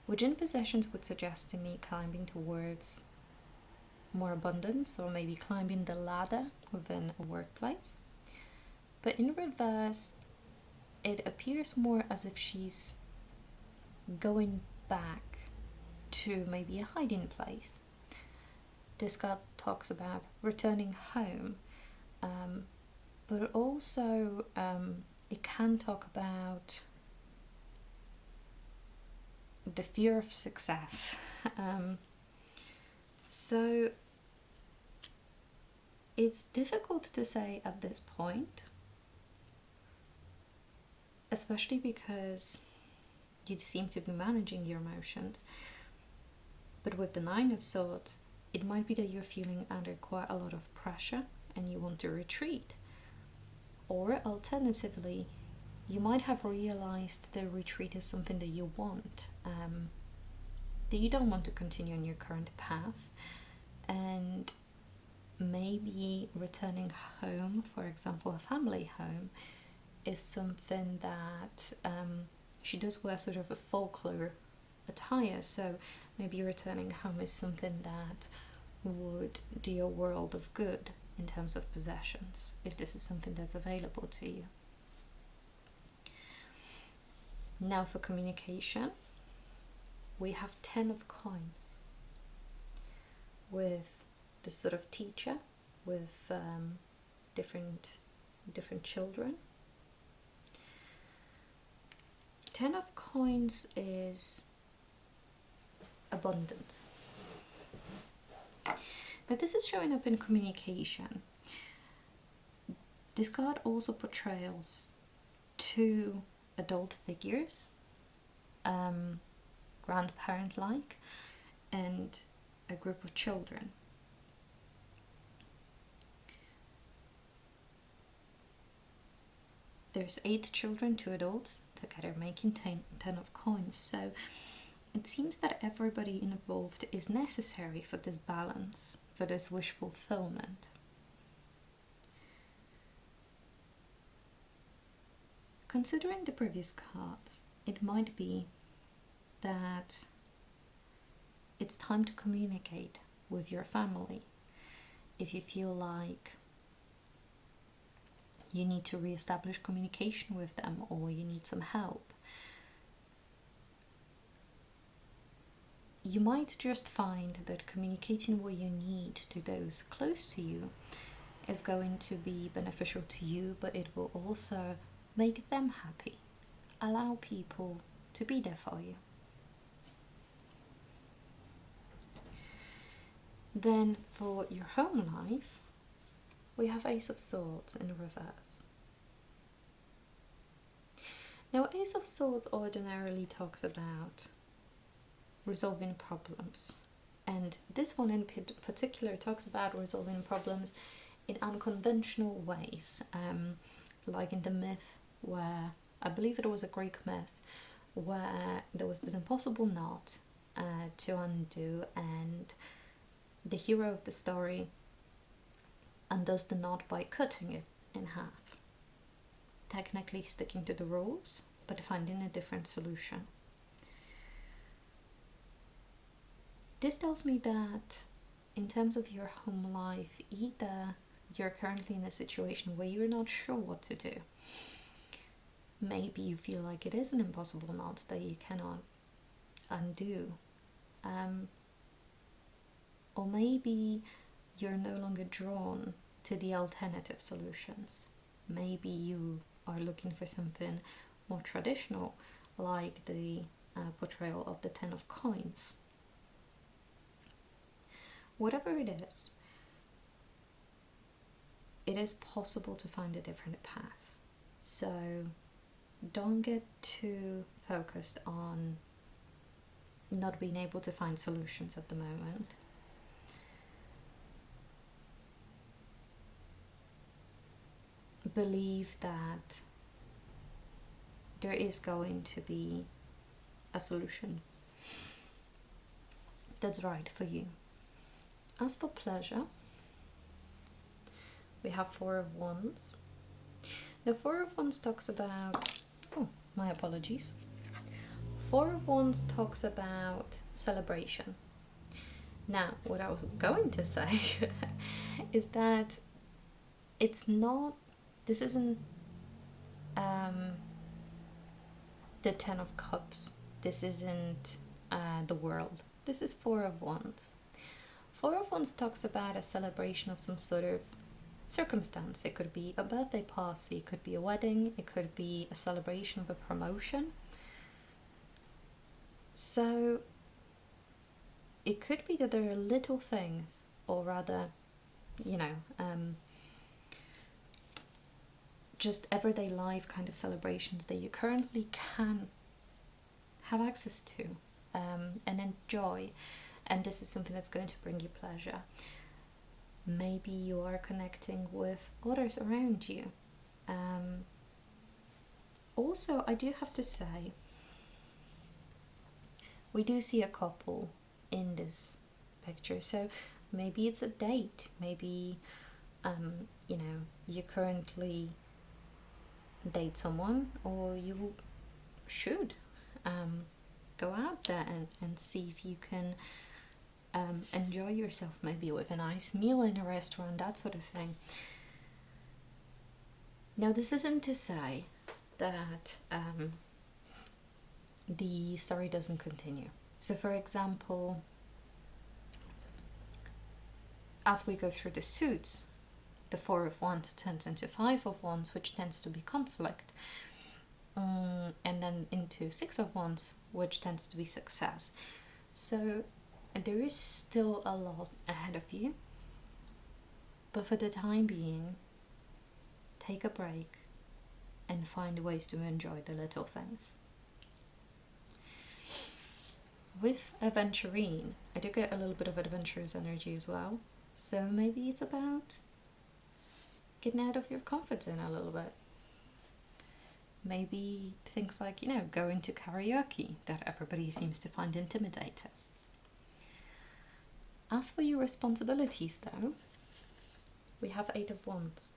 which in possessions would suggest to me climbing towards more abundance, or maybe climbing the ladder within a workplace. But in reverse, it appears more as if she's going back to maybe a hiding place. This card talks about returning home, but also it can talk about the fear of success. So it's difficult to say at this point, especially because you seem to be managing your emotions. But with the 9 of Swords, it might be that you're feeling under quite a lot of pressure and you want to retreat. Or alternatively, you might have realized that retreat is something that you want, that you don't want to continue on your current path, and maybe returning home, for example a family home, is something that she does wear sort of a folklore attire, so maybe returning home is something that would do a world of good in terms of possessions, if this is something that's available to you. Now for communication, we have 10 of Coins, with this sort of teacher with different children. 10 of Coins is abundance. But this is showing up in communication. This card also portrays 2 adult figures, grandparent-like, and a group of children. There's 8 children, 2 adults, together making 10 of Coins. So it seems that everybody involved is necessary for this balance, for this wish fulfillment. Considering the previous cards, it might be that it's time to communicate with your family. If you feel like you need to re-establish communication with them, or you need some help. You might just find that communicating what you need to those close to you is going to be beneficial to you, but it will also make them happy. Allow people to be there for you. Then for your home life, we have Ace of Swords in reverse. Now, Ace of Swords ordinarily talks about resolving problems, and this one in particular talks about resolving problems in unconventional ways, like in the myth where, I believe it was a Greek myth, where there was this impossible knot to undo, and the hero of the story undoes the knot by cutting it in half, technically sticking to the rules but finding a different solution. This tells me that in terms of your home life, either you're currently in a situation where you're not sure what to do. Maybe you feel like it is an impossible knot that you cannot undo. Or maybe you're no longer drawn to the alternative solutions. Maybe you are looking for something more traditional, like the portrayal of the 10 of coins. Whatever it is possible to find a different path. So don't get too focused on not being able to find solutions at the moment. Believe that there is going to be a solution that's right for you. As for pleasure, we have Four of Wands. The Four of Wands talks about, oh, my apologies. Four of Wands talks about celebration. Now, what I was going to say is that this isn't the 10 of Cups. This isn't the world. This is Four of Wands. Four of Wands talks about a celebration of some sort of circumstance. It could be a birthday party, it could be a wedding, it could be a celebration of a promotion. So it could be that there are little things, or rather, just everyday life kind of celebrations that you currently can have access to and enjoy. And this is something that's going to bring you pleasure. Maybe you are connecting with others around you. Also, I do have to say, we do see a couple in this picture. So maybe it's a date. Maybe, you currently date someone, or you should go out there and see if you can enjoy yourself, maybe with a nice meal in a restaurant, that sort of thing. Now, this isn't to say that the story doesn't continue. So, for example, as we go through the suits, the Four of Wands turns into Five of Wands, which tends to be conflict, and then into Six of Wands, which tends to be success. So there is still a lot ahead of you, but for the time being, take a break and find ways to enjoy the little things. With Aventurine, I do get a little bit of adventurous energy as well, so maybe it's about getting out of your comfort zone a little bit. Maybe things like, going to karaoke that everybody seems to find intimidating. As for your responsibilities, though, we have Eight of Wands.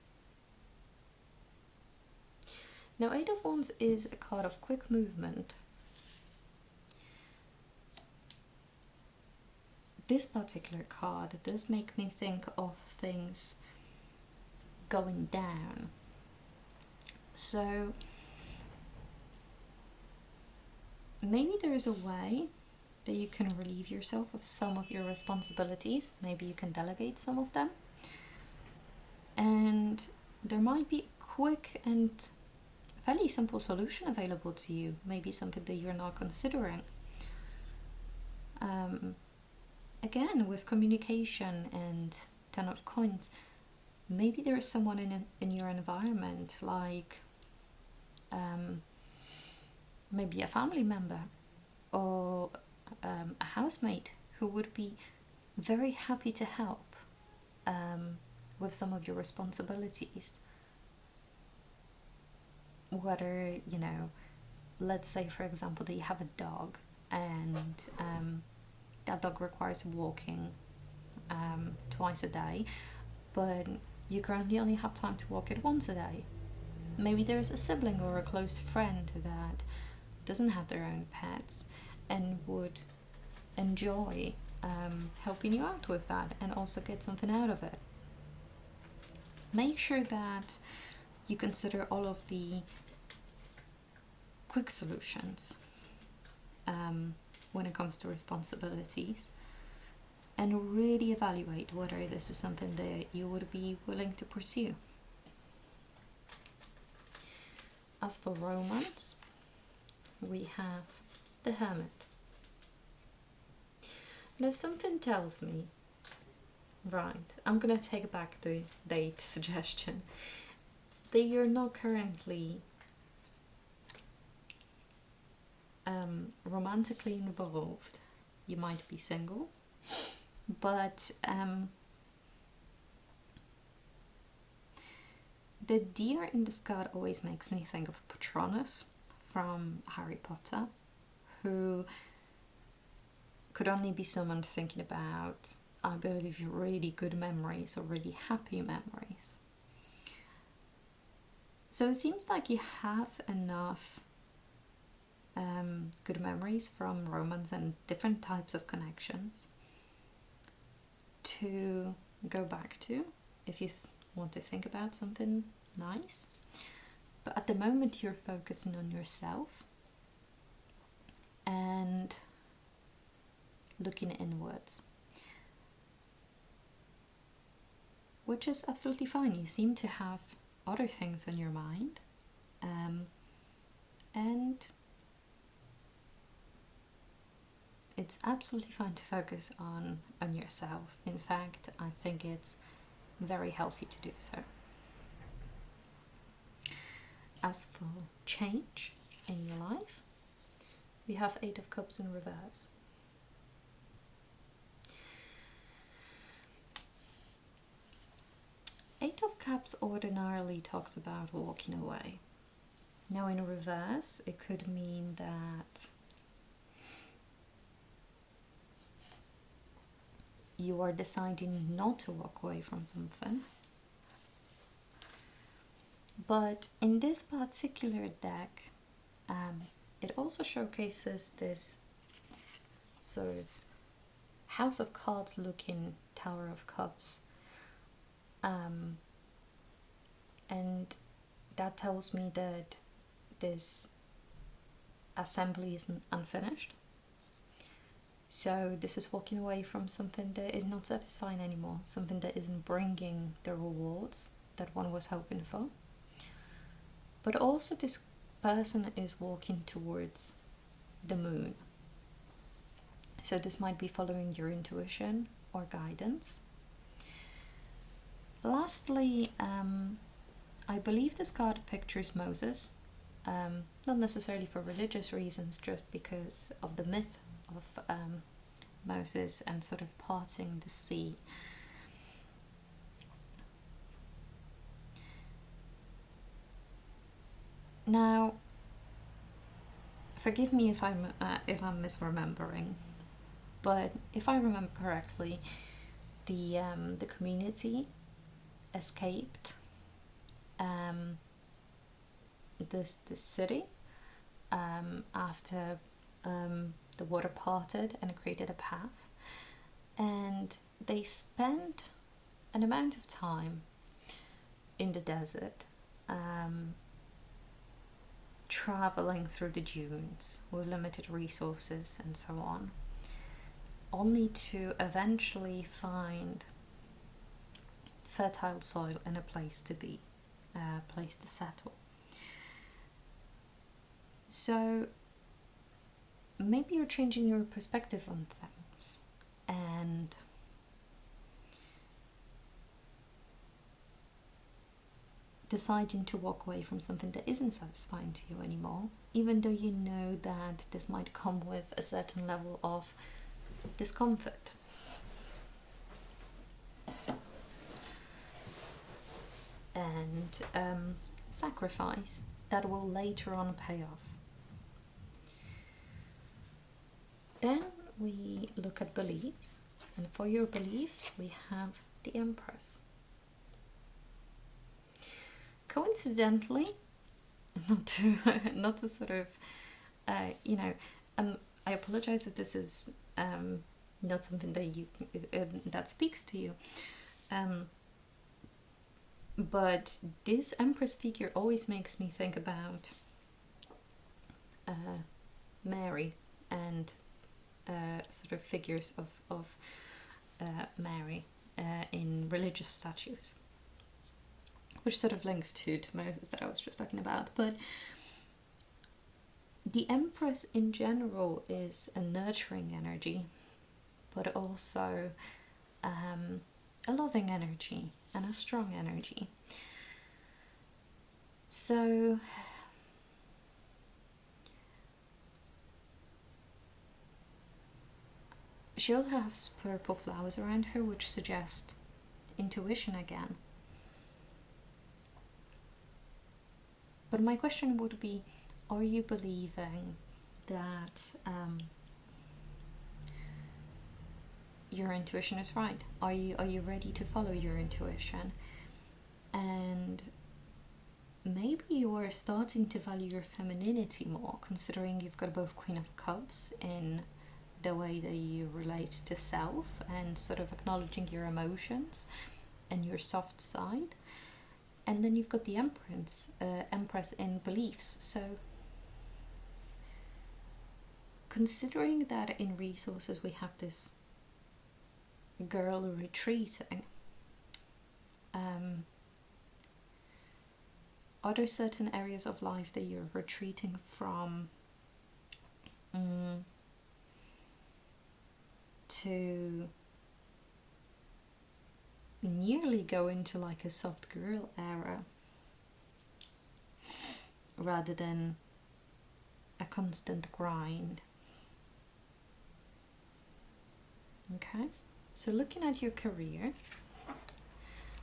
Now, Eight of Wands is a card of quick movement. This particular card does make me think of things going down. So maybe there is a way that you can relieve yourself of some of your responsibilities. Maybe you can delegate some of them. And there might be a quick and fairly simple solution available to you. Maybe something that you're not considering. Again, with communication and Ten of Coins, maybe there is someone in your environment, like maybe a family member or a housemate who would be very happy to help with some of your responsibilities. Whether, you know, let's say for example that you have a dog and that dog requires walking twice a day, but you currently only have time to walk it once a day. Maybe there's a sibling or a close friend that doesn't have their own pets and would enjoy helping you out with that and also get something out of it. Make sure that you consider all of the quick solutions when it comes to responsibilities, and really evaluate whether this is something that you would be willing to pursue. As for romance, we have the Hermit. Now something tells me, right, I'm gonna take back the date suggestion, that you're not currently romantically involved. You might be single, but the deer in the sky always makes me think of Patronus from Harry Potter, who could only be someone thinking about, I believe, really good memories or really happy memories. So it seems like you have enough good memories from romance and different types of connections to go back to if you want to think about something nice. But at the moment you're focusing on yourself and looking inwards, which is absolutely fine. You seem to have other things on your mind, and it's absolutely fine to focus on yourself. In fact, I think it's very healthy to do so. As for change in your life, we have Eight of Cups in reverse. Eight of Cups ordinarily talks about walking away. Now in reverse, it could mean that you are deciding not to walk away from something. But in this particular deck, it also showcases this sort of House of Cards looking Tower of Cups. And that tells me that this assembly is unfinished. So this is walking away from something that is not satisfying anymore, something that isn't bringing the rewards that one was hoping for. But also this person is walking towards the moon. So this might be following your intuition or guidance. Lastly, I believe this card pictures Moses, not necessarily for religious reasons, just because of the myth of Moses and sort of parting the sea. Now, forgive me if I'm misremembering, but if I remember correctly, the community escaped the city after the water parted and created a path, and they spent an amount of time in the desert traveling through the dunes with limited resources and so on, only to eventually find fertile soil and a place to be, a place to settle. So maybe you're changing your perspective on things and deciding to walk away from something that isn't satisfying to you anymore, even though you know that this might come with a certain level of discomfort. And sacrifice that will later on pay off. Then we look at beliefs, and for your beliefs we have the Empress. Coincidentally, not to sort of, I apologize if this is not something that you that speaks to you, but this Empress figure always makes me think about Mary and sort of figures of Mary in religious statues, which sort of links to Moses that I was just talking about. But the Empress in general is a nurturing energy, but also a loving energy and a strong energy. So she also has purple flowers around her, which suggest intuition again. But my question would be, are you believing that your intuition is right? Are you ready to follow your intuition? And maybe you are starting to value your femininity more, considering you've got both Queen of Cups in the way that you relate to self and sort of acknowledging your emotions and your soft side. And then you've got the Empress in beliefs. So considering that in resources we have this girl retreating, are there certain areas of life that you're retreating from to nearly go into like a soft girl era rather than a constant grind? Okay, so looking at your career,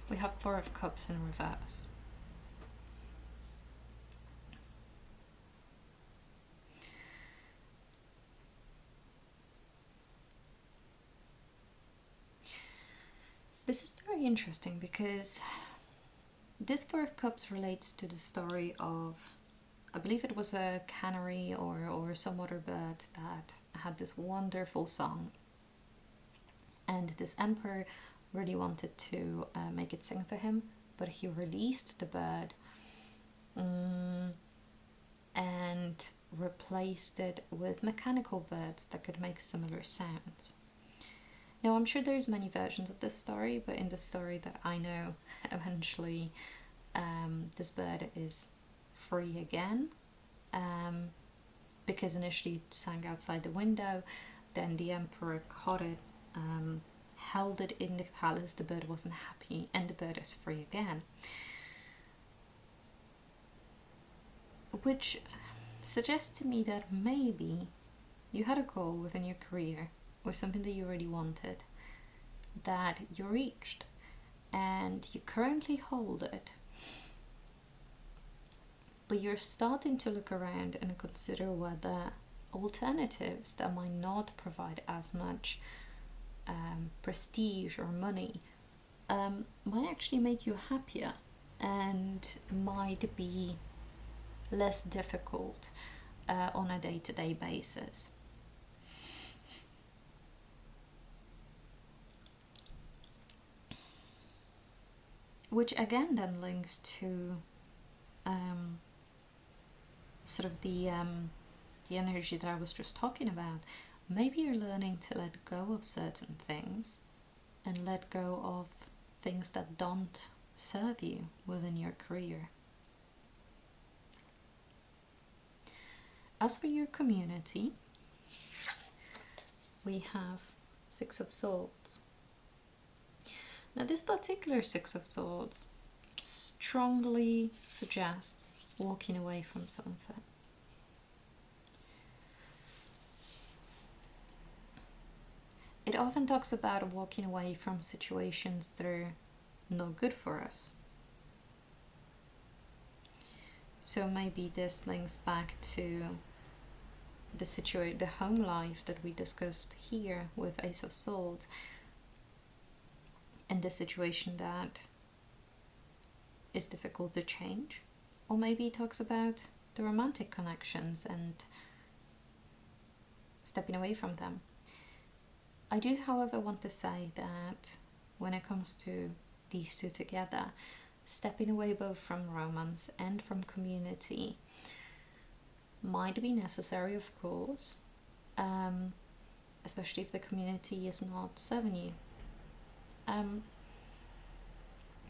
we have Four of Cups in reverse. This is very interesting because this Four of Cups relates to the story of, I believe it was a canary or some other bird that had this wonderful song. And this emperor really wanted to make it sing for him, but he released the bird and replaced it with mechanical birds that could make similar sounds. Now, I'm sure there's many versions of this story, but in the story that I know, eventually this bird is free again, because initially it sang outside the window, then the emperor caught it, held it in the palace, the bird wasn't happy, and the bird is free again. Which suggests to me that maybe you had a goal within your career, or something that you really wanted, that you reached, and you currently hold it, but you're starting to look around and consider whether alternatives that might not provide as much prestige or money might actually make you happier and might be less difficult on a day-to-day basis. Which again then links to sort of the energy that I was just talking about. Maybe you're learning to let go of certain things and let go of things that don't serve you within your career. As for your community, we have Six of Swords. Now this particular Six of Swords strongly suggests walking away from something. It often talks about walking away from situations that are not good for us. So maybe this links back to the home life that we discussed here with Ace of Swords, and the situation that is difficult to change. Or maybe it talks about the romantic connections and stepping away from them. I do, however, want to say that when it comes to these two together, stepping away both from romance and from community might be necessary, of course, especially if the community is not serving you.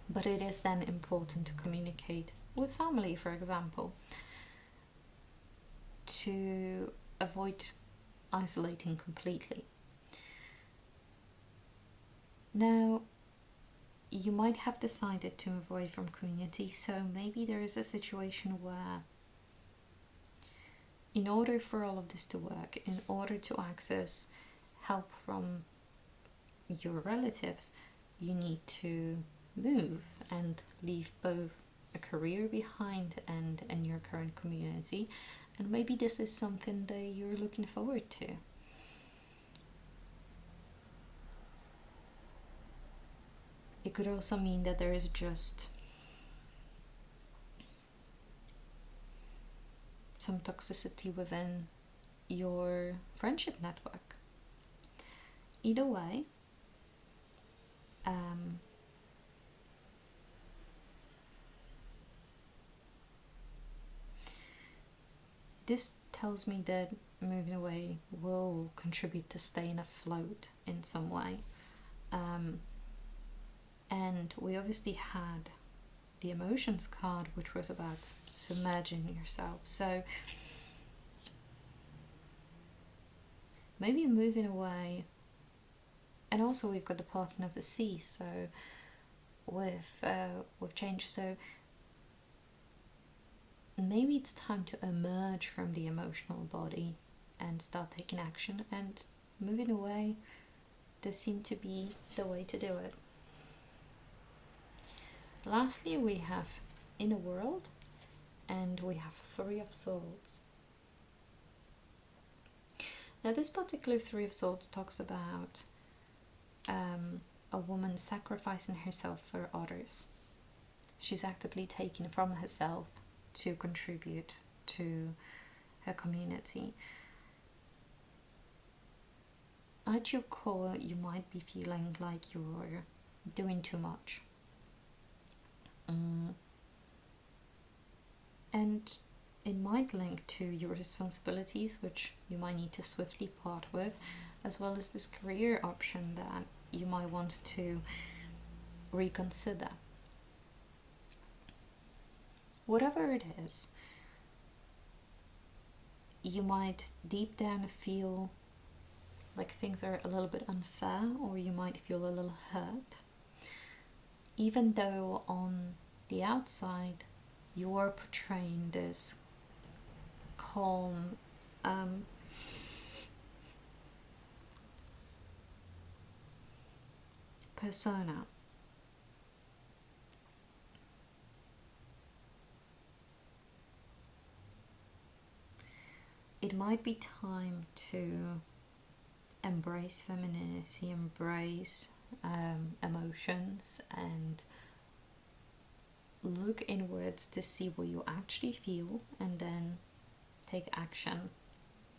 But it is then important to communicate with family, for example, to avoid isolating completely. Now, you might have decided to move away from community, so maybe there is a situation where, in order for all of this to work, in order to access help from your relatives, you need to move and leave both a career behind and your current community. And maybe this is something that you're looking forward to. It could also mean that there is just some toxicity within your friendship network. Either way, this tells me that moving away will contribute to staying afloat in some way. And we obviously had the emotions card, which was about submerging yourself. So maybe moving away. And also we've got the Parting of the Sea, so with change. So maybe it's time to emerge from the emotional body and start taking action, and moving away does seem to be the way to do it. Lastly, we have Inner World, and we have Three of Swords. Now this particular Three of Swords talks about a woman sacrificing herself for others. She's actively taking from herself to contribute to her community. At your core, you might be feeling like you're doing too much. And it might link to your responsibilities, which you might need to swiftly part with, as well as this career option that you might want to reconsider. Whatever it is, you might deep down feel like things are a little bit unfair, or you might feel a little hurt, even though on the outside you are portraying this calm, persona. It might be time to embrace femininity, embrace emotions, and look inwards to see what you actually feel, and then take action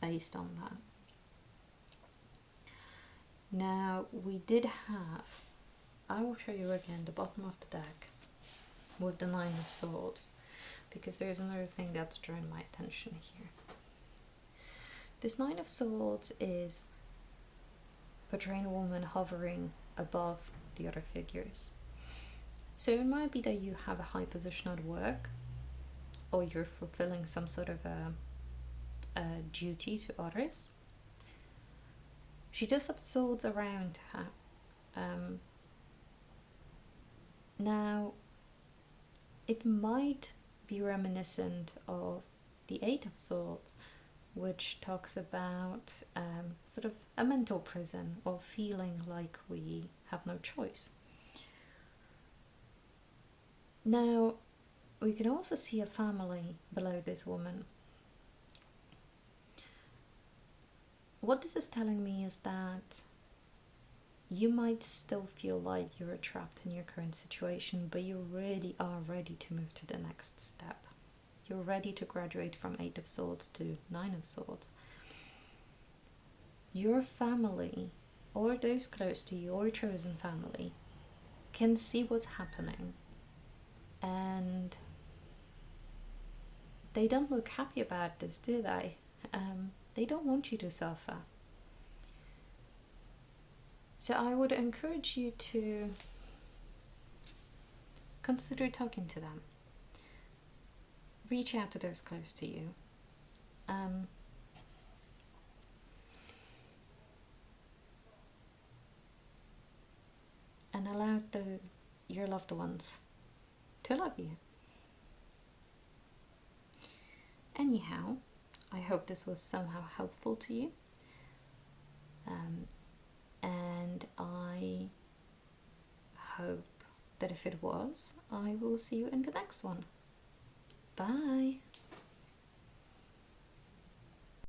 based on that. Now, we did have, I will show you again the bottom of the deck with the Nine of Swords. because there's another thing that's drawn my attention here. This Nine of Swords is portraying a woman hovering above the other figures. So it might be that you have a high position at work, or you're fulfilling some sort of a duty to others. She does have swords around her. Now, it might be reminiscent of the Eight of Swords, which talks about sort of a mental prison, or feeling like we have no choice. Now, we can also see a family below this woman. What this is telling me is that you might still feel like you're trapped in your current situation, but you really are ready to move to the next step. You're ready to graduate from Eight of Swords to Nine of Swords. Your family, or those close to you, or chosen family, can see what's happening, and they don't look happy about this, do they? They don't want you to suffer. So I would encourage you to consider talking to them. Reach out to those close to you. And allow your loved ones to love you. Anyhow, I hope this was somehow helpful to you. And I hope that if it was, I will see you in the next one. Bye!